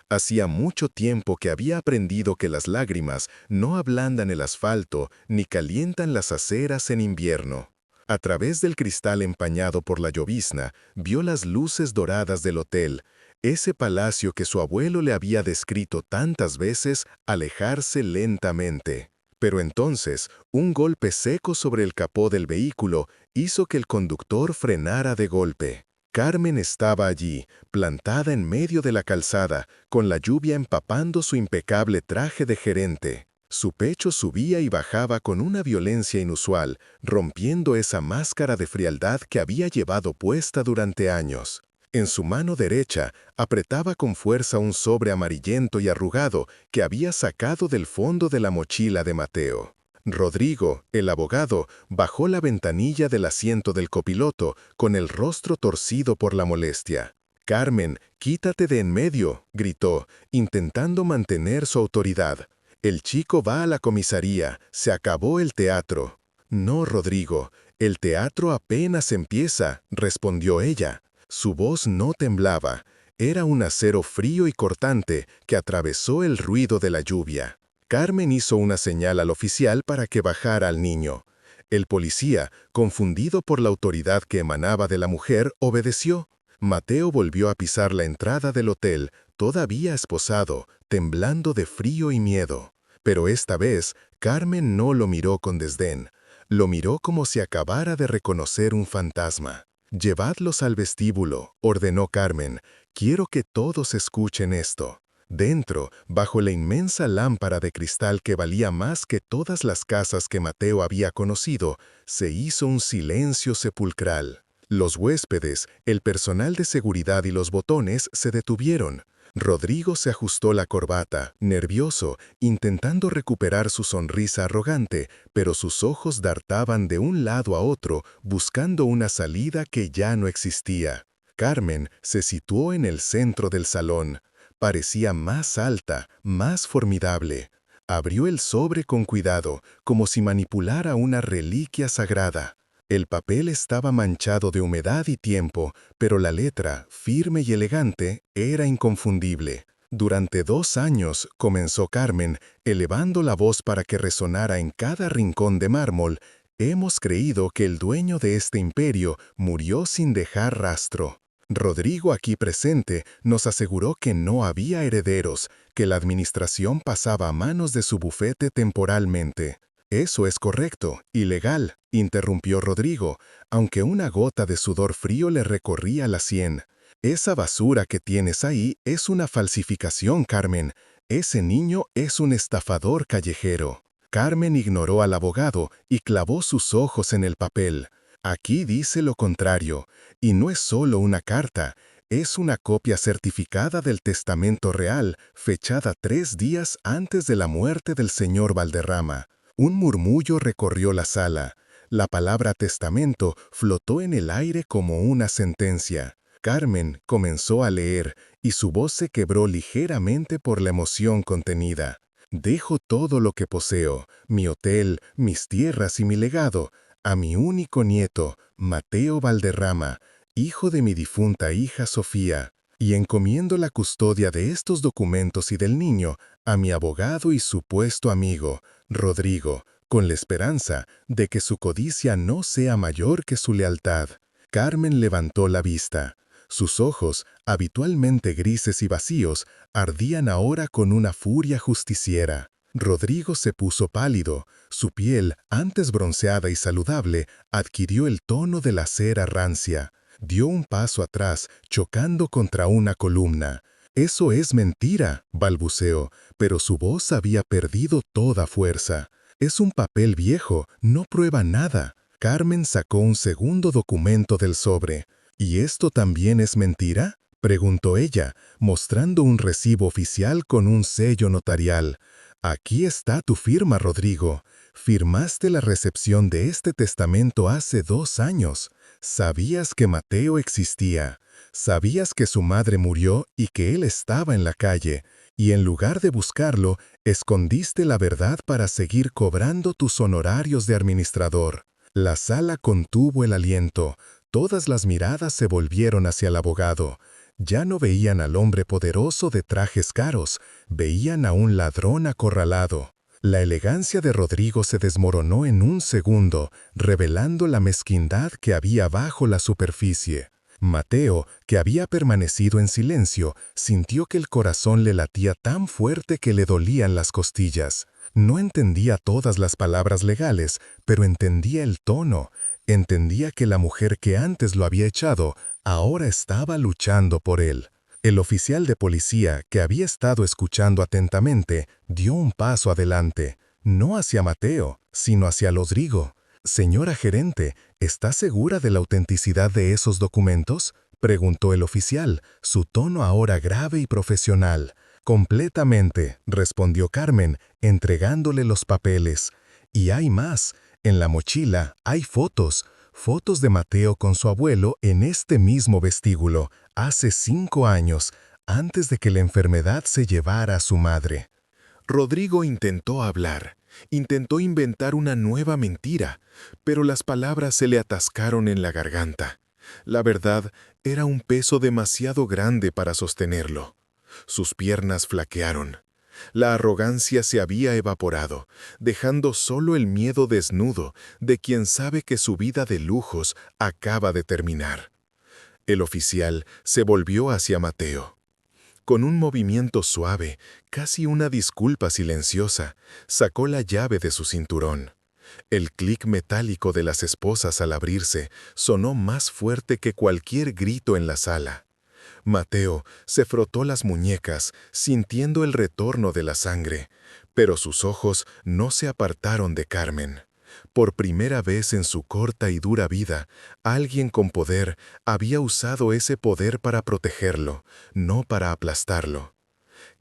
Hacía mucho tiempo que había aprendido que las lágrimas no ablandan el asfalto ni calientan las aceras en invierno. A través del cristal empañado por la llovizna, vio las luces doradas del hotel, ese palacio que su abuelo le había descrito tantas veces alejarse lentamente. Pero entonces, un golpe seco sobre el capó del vehículo hizo que el conductor frenara de golpe. Carmen estaba allí, plantada en medio de la calzada, con la lluvia empapando su impecable traje de gerente. Su pecho subía y bajaba con una violencia inusual, rompiendo esa máscara de frialdad que había llevado puesta durante años. En su mano derecha apretaba con fuerza un sobre amarillento y arrugado que había sacado del fondo de la mochila de Mateo. Rodrigo, el abogado, bajó la ventanilla del asiento del copiloto con el rostro torcido por la molestia. «Carmen, quítate de en medio», gritó, intentando mantener su autoridad. «El chico va a la comisaría, se acabó el teatro». «No, Rodrigo, el teatro apenas empieza», respondió ella. Su voz no temblaba. Era un acero frío y cortante que atravesó el ruido de la lluvia. Carmen hizo una señal al oficial para que bajara al niño. El policía, confundido por la autoridad que emanaba de la mujer, obedeció. Mateo volvió a pisar la entrada del hotel, todavía esposado, temblando de frío y miedo. Pero esta vez, Carmen no lo miró con desdén. Lo miró como si acabara de reconocer un fantasma. «Llevadlos al vestíbulo», ordenó Carmen. «Quiero que todos escuchen esto». Dentro, bajo la inmensa lámpara de cristal que valía más que todas las casas que Mateo había conocido, se hizo un silencio sepulcral. Los huéspedes, el personal de seguridad y los botones se detuvieron. Rodrigo se ajustó la corbata, nervioso, intentando recuperar su sonrisa arrogante, pero sus ojos dartaban de un lado a otro, buscando una salida que ya no existía. Carmen se situó en el centro del salón. Parecía más alta, más formidable. Abrió el sobre con cuidado, como si manipulara una reliquia sagrada. El papel estaba manchado de humedad y tiempo, pero la letra, firme y elegante, era inconfundible. «Durante 2 años», comenzó Carmen, elevando la voz para que resonara en cada rincón de mármol, «hemos creído que el dueño de este imperio murió sin dejar rastro. Rodrigo, aquí presente, nos aseguró que no había herederos, que la administración pasaba a manos de su bufete temporalmente». «Eso es correcto y legal», interrumpió Rodrigo, aunque una gota de sudor frío le recorría la sien. «Esa basura que tienes ahí es una falsificación, Carmen. Ese niño es un estafador callejero». Carmen ignoró al abogado y clavó sus ojos en el papel. «Aquí dice lo contrario, y no es solo una carta, es una copia certificada del testamento real, fechada 3 días antes de la muerte del señor Valderrama». Un murmullo recorrió la sala. La palabra testamento flotó en el aire como una sentencia. Carmen comenzó a leer y su voz se quebró ligeramente por la emoción contenida. «Dejo todo lo que poseo, mi hotel, mis tierras y mi legado, a mi único nieto, Mateo Valderrama, hijo de mi difunta hija Sofía, y encomiendo la custodia de estos documentos y del niño a mi abogado y supuesto amigo, Rodrigo, con la esperanza de que su codicia no sea mayor que su lealtad». Carmen levantó la vista. Sus ojos, habitualmente grises y vacíos, ardían ahora con una furia justiciera. Rodrigo se puso pálido. Su piel, antes bronceada y saludable, adquirió el tono de la cera rancia. Dio un paso atrás, chocando contra una columna. «Eso es mentira», balbuceó, pero su voz había perdido toda fuerza. Es un papel viejo, no prueba nada. Carmen sacó un segundo documento del sobre. ¿Y esto también es mentira?, preguntó ella, mostrando un recibo oficial con un sello notarial. Aquí está tu firma, Rodrigo. Firmaste la recepción de este testamento hace 2 años. Sabías que Mateo existía. Sabías que su madre murió y que él estaba en la calle. Y en lugar de buscarlo, escondiste la verdad para seguir cobrando tus honorarios de administrador. La sala contuvo el aliento. Todas las miradas se volvieron hacia el abogado. Ya no veían al hombre poderoso de trajes caros, veían a un ladrón acorralado. La elegancia de Rodrigo se desmoronó en un segundo, revelando la mezquindad que había bajo la superficie. Mateo, que había permanecido en silencio, sintió que el corazón le latía tan fuerte que le dolían las costillas. No entendía todas las palabras legales, pero entendía el tono. Entendía que la mujer que antes lo había echado, ahora estaba luchando por él. El oficial de policía, que había estado escuchando atentamente, dio un paso adelante, no hacia Mateo, sino hacia Rodrigo. «Señora gerente, ¿está segura de la autenticidad de esos documentos?», preguntó el oficial, su tono ahora grave y profesional. «Completamente», respondió Carmen, entregándole los papeles. «Y hay más. En la mochila hay fotos de Mateo con su abuelo en este mismo vestíbulo, hace 5 años, antes de que la enfermedad se llevara a su madre». Rodrigo intentó hablar, intentó inventar una nueva mentira, pero las palabras se le atascaron en la garganta. La verdad era un peso demasiado grande para sostenerlo. Sus piernas flaquearon. La arrogancia se había evaporado, dejando solo el miedo desnudo de quien sabe que su vida de lujos acaba de terminar. El oficial se volvió hacia Mateo. Con un movimiento suave, casi una disculpa silenciosa, sacó la llave de su cinturón. El clic metálico de las esposas al abrirse sonó más fuerte que cualquier grito en la sala. Mateo se frotó las muñecas, sintiendo el retorno de la sangre, pero sus ojos no se apartaron de Carmen. Por primera vez en su corta y dura vida, alguien con poder había usado ese poder para protegerlo, no para aplastarlo.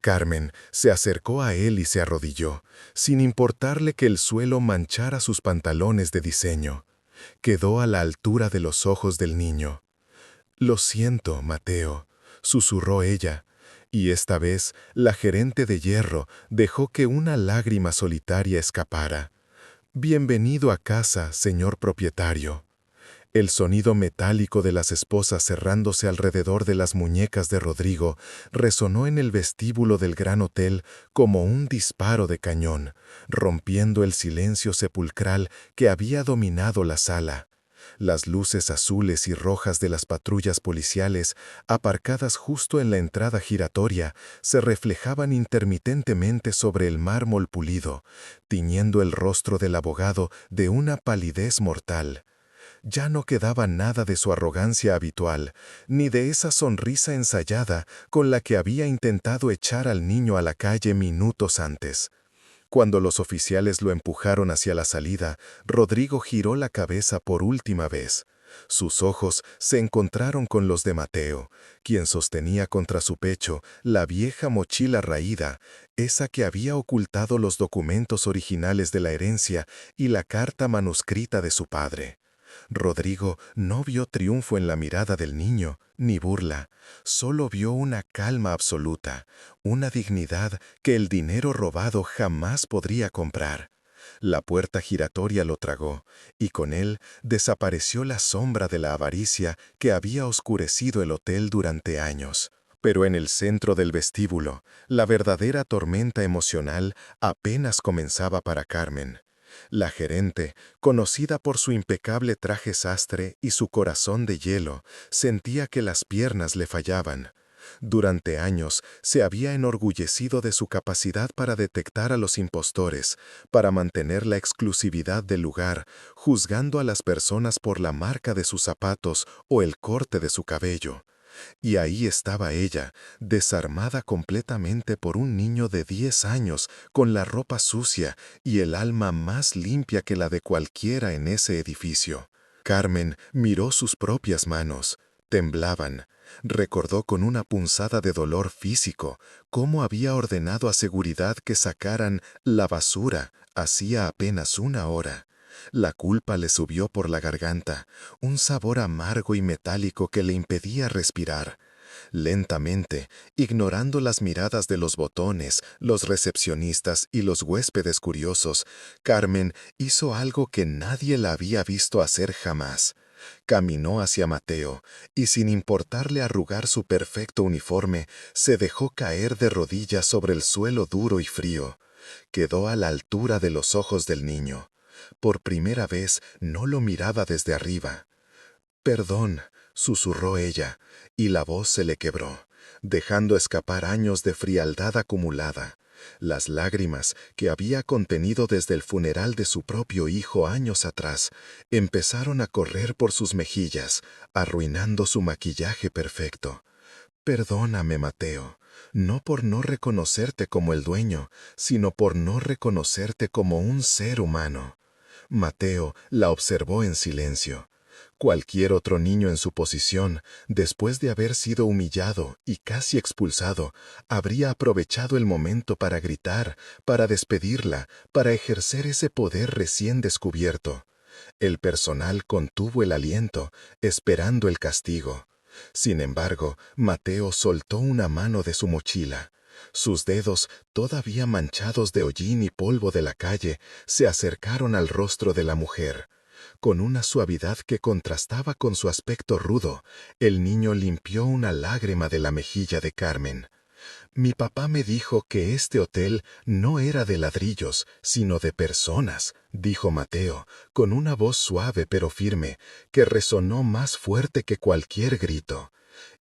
Carmen se acercó a él y se arrodilló, sin importarle que el suelo manchara sus pantalones de diseño. Quedó a la altura de los ojos del niño. «Lo siento, Mateo», susurró ella, y esta vez la gerente de hierro dejó que una lágrima solitaria escapara. «Bienvenido a casa, señor propietario». El sonido metálico de las esposas cerrándose alrededor de las muñecas de Rodrigo resonó en el vestíbulo del gran hotel como un disparo de cañón, rompiendo el silencio sepulcral que había dominado la sala. Las luces azules y rojas de las patrullas policiales, aparcadas justo en la entrada giratoria, se reflejaban intermitentemente sobre el mármol pulido, tiñendo el rostro del abogado de una palidez mortal. Ya no quedaba nada de su arrogancia habitual, ni de esa sonrisa ensayada con la que había intentado echar al niño a la calle minutos antes. Cuando los oficiales lo empujaron hacia la salida, Rodrigo giró la cabeza por última vez. Sus ojos se encontraron con los de Mateo, quien sostenía contra su pecho la vieja mochila raída, esa que había ocultado los documentos originales de la herencia y la carta manuscrita de su padre. Rodrigo no vio triunfo en la mirada del niño, ni burla, solo vio una calma absoluta, una dignidad que el dinero robado jamás podría comprar. La puerta giratoria lo tragó, y con él desapareció la sombra de la avaricia que había oscurecido el hotel durante años. Pero en el centro del vestíbulo, la verdadera tormenta emocional apenas comenzaba para Carmen. La gerente, conocida por su impecable traje sastre y su corazón de hielo, sentía que las piernas le fallaban. Durante años se había enorgullecido de su capacidad para detectar a los impostores, para mantener la exclusividad del lugar, juzgando a las personas por la marca de sus zapatos o el corte de su cabello. Y ahí estaba ella, desarmada completamente por un niño de 10 años, con la ropa sucia y el alma más limpia que la de cualquiera en ese edificio. Carmen miró sus propias manos. Temblaban. Recordó con una punzada de dolor físico cómo había ordenado a seguridad que sacaran la basura hacía apenas una hora. La culpa le subió por la garganta, un sabor amargo y metálico que le impedía respirar. Lentamente, ignorando las miradas de los botones, los recepcionistas y los huéspedes curiosos, Carmen hizo algo que nadie la había visto hacer jamás. Caminó hacia Mateo y, sin importarle arrugar su perfecto uniforme, se dejó caer de rodillas sobre el suelo duro y frío. Quedó a la altura de los ojos del niño. Por primera vez no lo miraba desde arriba. «Perdón», susurró ella, y la voz se le quebró, dejando escapar años de frialdad acumulada. Las lágrimas que había contenido desde el funeral de su propio hijo años atrás empezaron a correr por sus mejillas, arruinando su maquillaje perfecto. «Perdóname, Mateo, no por no reconocerte como el dueño, sino por no reconocerte como un ser humano». Mateo la observó en silencio. Cualquier otro niño en su posición, después de haber sido humillado y casi expulsado, habría aprovechado el momento para gritar, para despedirla, para ejercer ese poder recién descubierto. El personal contuvo el aliento, esperando el castigo. Sin embargo, Mateo soltó una mano de su mochila. Sus dedos, todavía manchados de hollín y polvo de la calle, se acercaron al rostro de la mujer. Con una suavidad que contrastaba con su aspecto rudo, el niño limpió una lágrima de la mejilla de Carmen. «Mi papá me dijo que este hotel no era de ladrillos, sino de personas», dijo Mateo, con una voz suave pero firme, que resonó más fuerte que cualquier grito.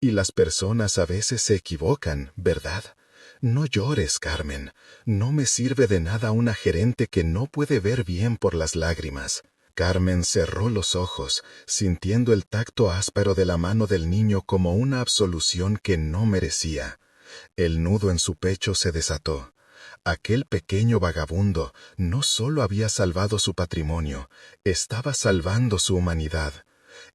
«Y las personas a veces se equivocan, ¿verdad? No llores, Carmen. No me sirve de nada una gerente que no puede ver bien por las lágrimas». Carmen cerró los ojos, sintiendo el tacto áspero de la mano del niño como una absolución que no merecía. El nudo en su pecho se desató. Aquel pequeño vagabundo no solo había salvado su patrimonio, estaba salvando su humanidad.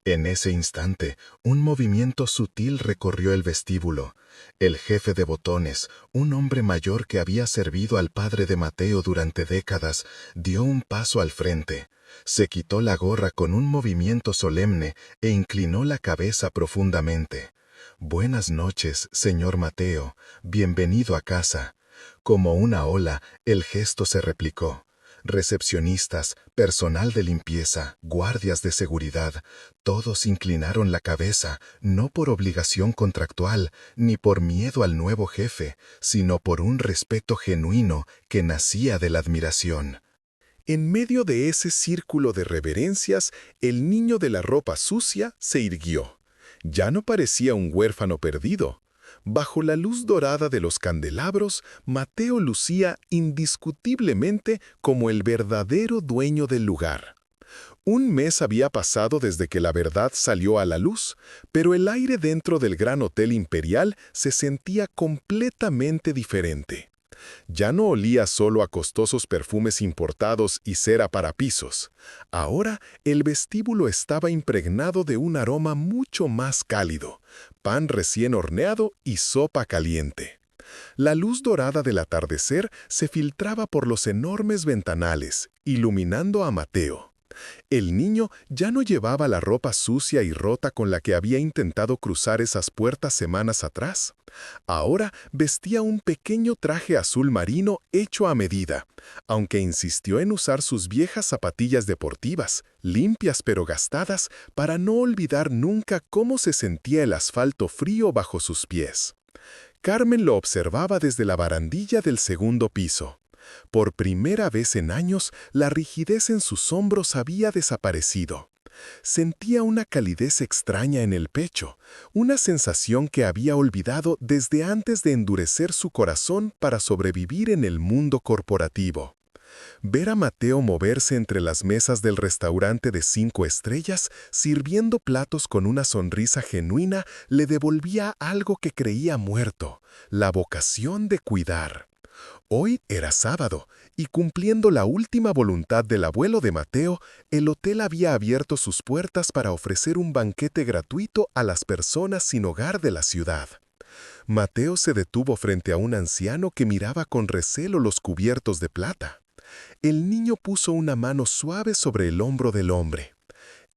En ese instante, un movimiento sutil recorrió el vestíbulo. El jefe de botones, un hombre mayor que había servido al padre de Mateo durante décadas, dio un paso al frente. Se quitó la gorra con un movimiento solemne e inclinó la cabeza profundamente. «Buenas noches, señor Mateo. Bienvenido a casa». Como una ola, el gesto se replicó. Recepcionistas, personal de limpieza, guardias de seguridad, todos inclinaron la cabeza, no por obligación contractual, ni por miedo al nuevo jefe, sino por un respeto genuino que nacía de la admiración. En medio de ese círculo de reverencias, el niño de la ropa sucia se irguió. Ya no parecía un huérfano perdido. Bajo la luz dorada de los candelabros, Mateo lucía indiscutiblemente como el verdadero dueño del lugar. Un mes había pasado desde que la verdad salió a la luz, pero el aire dentro del Gran Hotel Imperial se sentía completamente diferente. Ya no olía solo a costosos perfumes importados y cera para pisos. Ahora el vestíbulo estaba impregnado de un aroma mucho más cálido, pan recién horneado y sopa caliente. La luz dorada del atardecer se filtraba por los enormes ventanales, iluminando a Mateo. El niño ya no llevaba la ropa sucia y rota con la que había intentado cruzar esas puertas semanas atrás. Ahora vestía un pequeño traje azul marino hecho a medida, aunque insistió en usar sus viejas zapatillas deportivas, limpias pero gastadas, para no olvidar nunca cómo se sentía el asfalto frío bajo sus pies. Carmen lo observaba desde la barandilla del segundo piso. Por primera vez en años, la rigidez en sus hombros había desaparecido. Sentía una calidez extraña en el pecho, una sensación que había olvidado desde antes de endurecer su corazón para sobrevivir en el mundo corporativo. Ver a Mateo moverse entre las mesas del restaurante de 5 estrellas, sirviendo platos con una sonrisa genuina, le devolvía algo que creía muerto, la vocación de cuidar. Hoy era sábado, y cumpliendo la última voluntad del abuelo de Mateo, el hotel había abierto sus puertas para ofrecer un banquete gratuito a las personas sin hogar de la ciudad. Mateo se detuvo frente a un anciano que miraba con recelo los cubiertos de plata. El niño puso una mano suave sobre el hombro del hombre.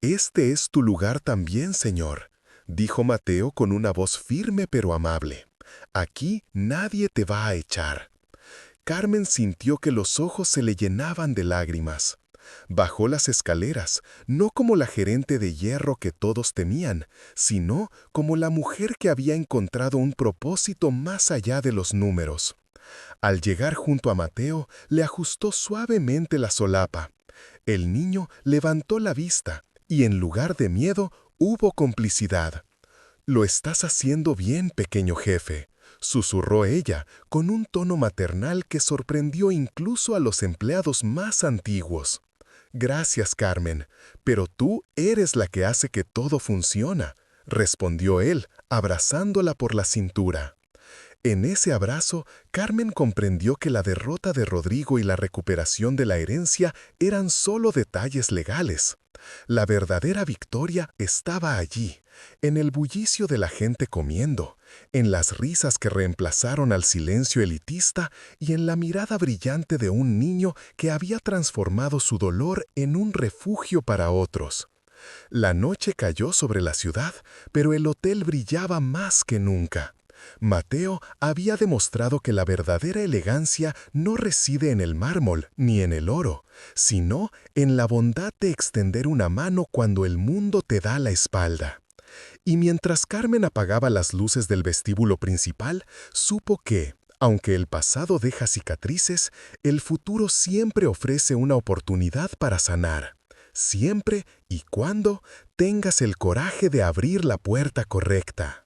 «Este es tu lugar también, señor», dijo Mateo con una voz firme pero amable. «Aquí nadie te va a echar». Carmen sintió que los ojos se le llenaban de lágrimas. Bajó las escaleras, no como la gerente de hierro que todos temían, sino como la mujer que había encontrado un propósito más allá de los números. Al llegar junto a Mateo, le ajustó suavemente la solapa. El niño levantó la vista y en lugar de miedo, hubo complicidad. «Lo estás haciendo bien, pequeño jefe», susurró ella con un tono maternal que sorprendió incluso a los empleados más antiguos. «Gracias, Carmen, pero tú eres la que hace que todo funciona», respondió él, abrazándola por la cintura. En ese abrazo, Carmen comprendió que la derrota de Rodrigo y la recuperación de la herencia eran solo detalles legales. La verdadera victoria estaba allí, en el bullicio de la gente comiendo, en las risas que reemplazaron al silencio elitista y en la mirada brillante de un niño que había transformado su dolor en un refugio para otros. La noche cayó sobre la ciudad, pero el hotel brillaba más que nunca. Mateo había demostrado que la verdadera elegancia no reside en el mármol ni en el oro, sino en la bondad de extender una mano cuando el mundo te da la espalda. Y mientras Carmen apagaba las luces del vestíbulo principal, supo que, aunque el pasado deja cicatrices, el futuro siempre ofrece una oportunidad para sanar, siempre y cuando tengas el coraje de abrir la puerta correcta.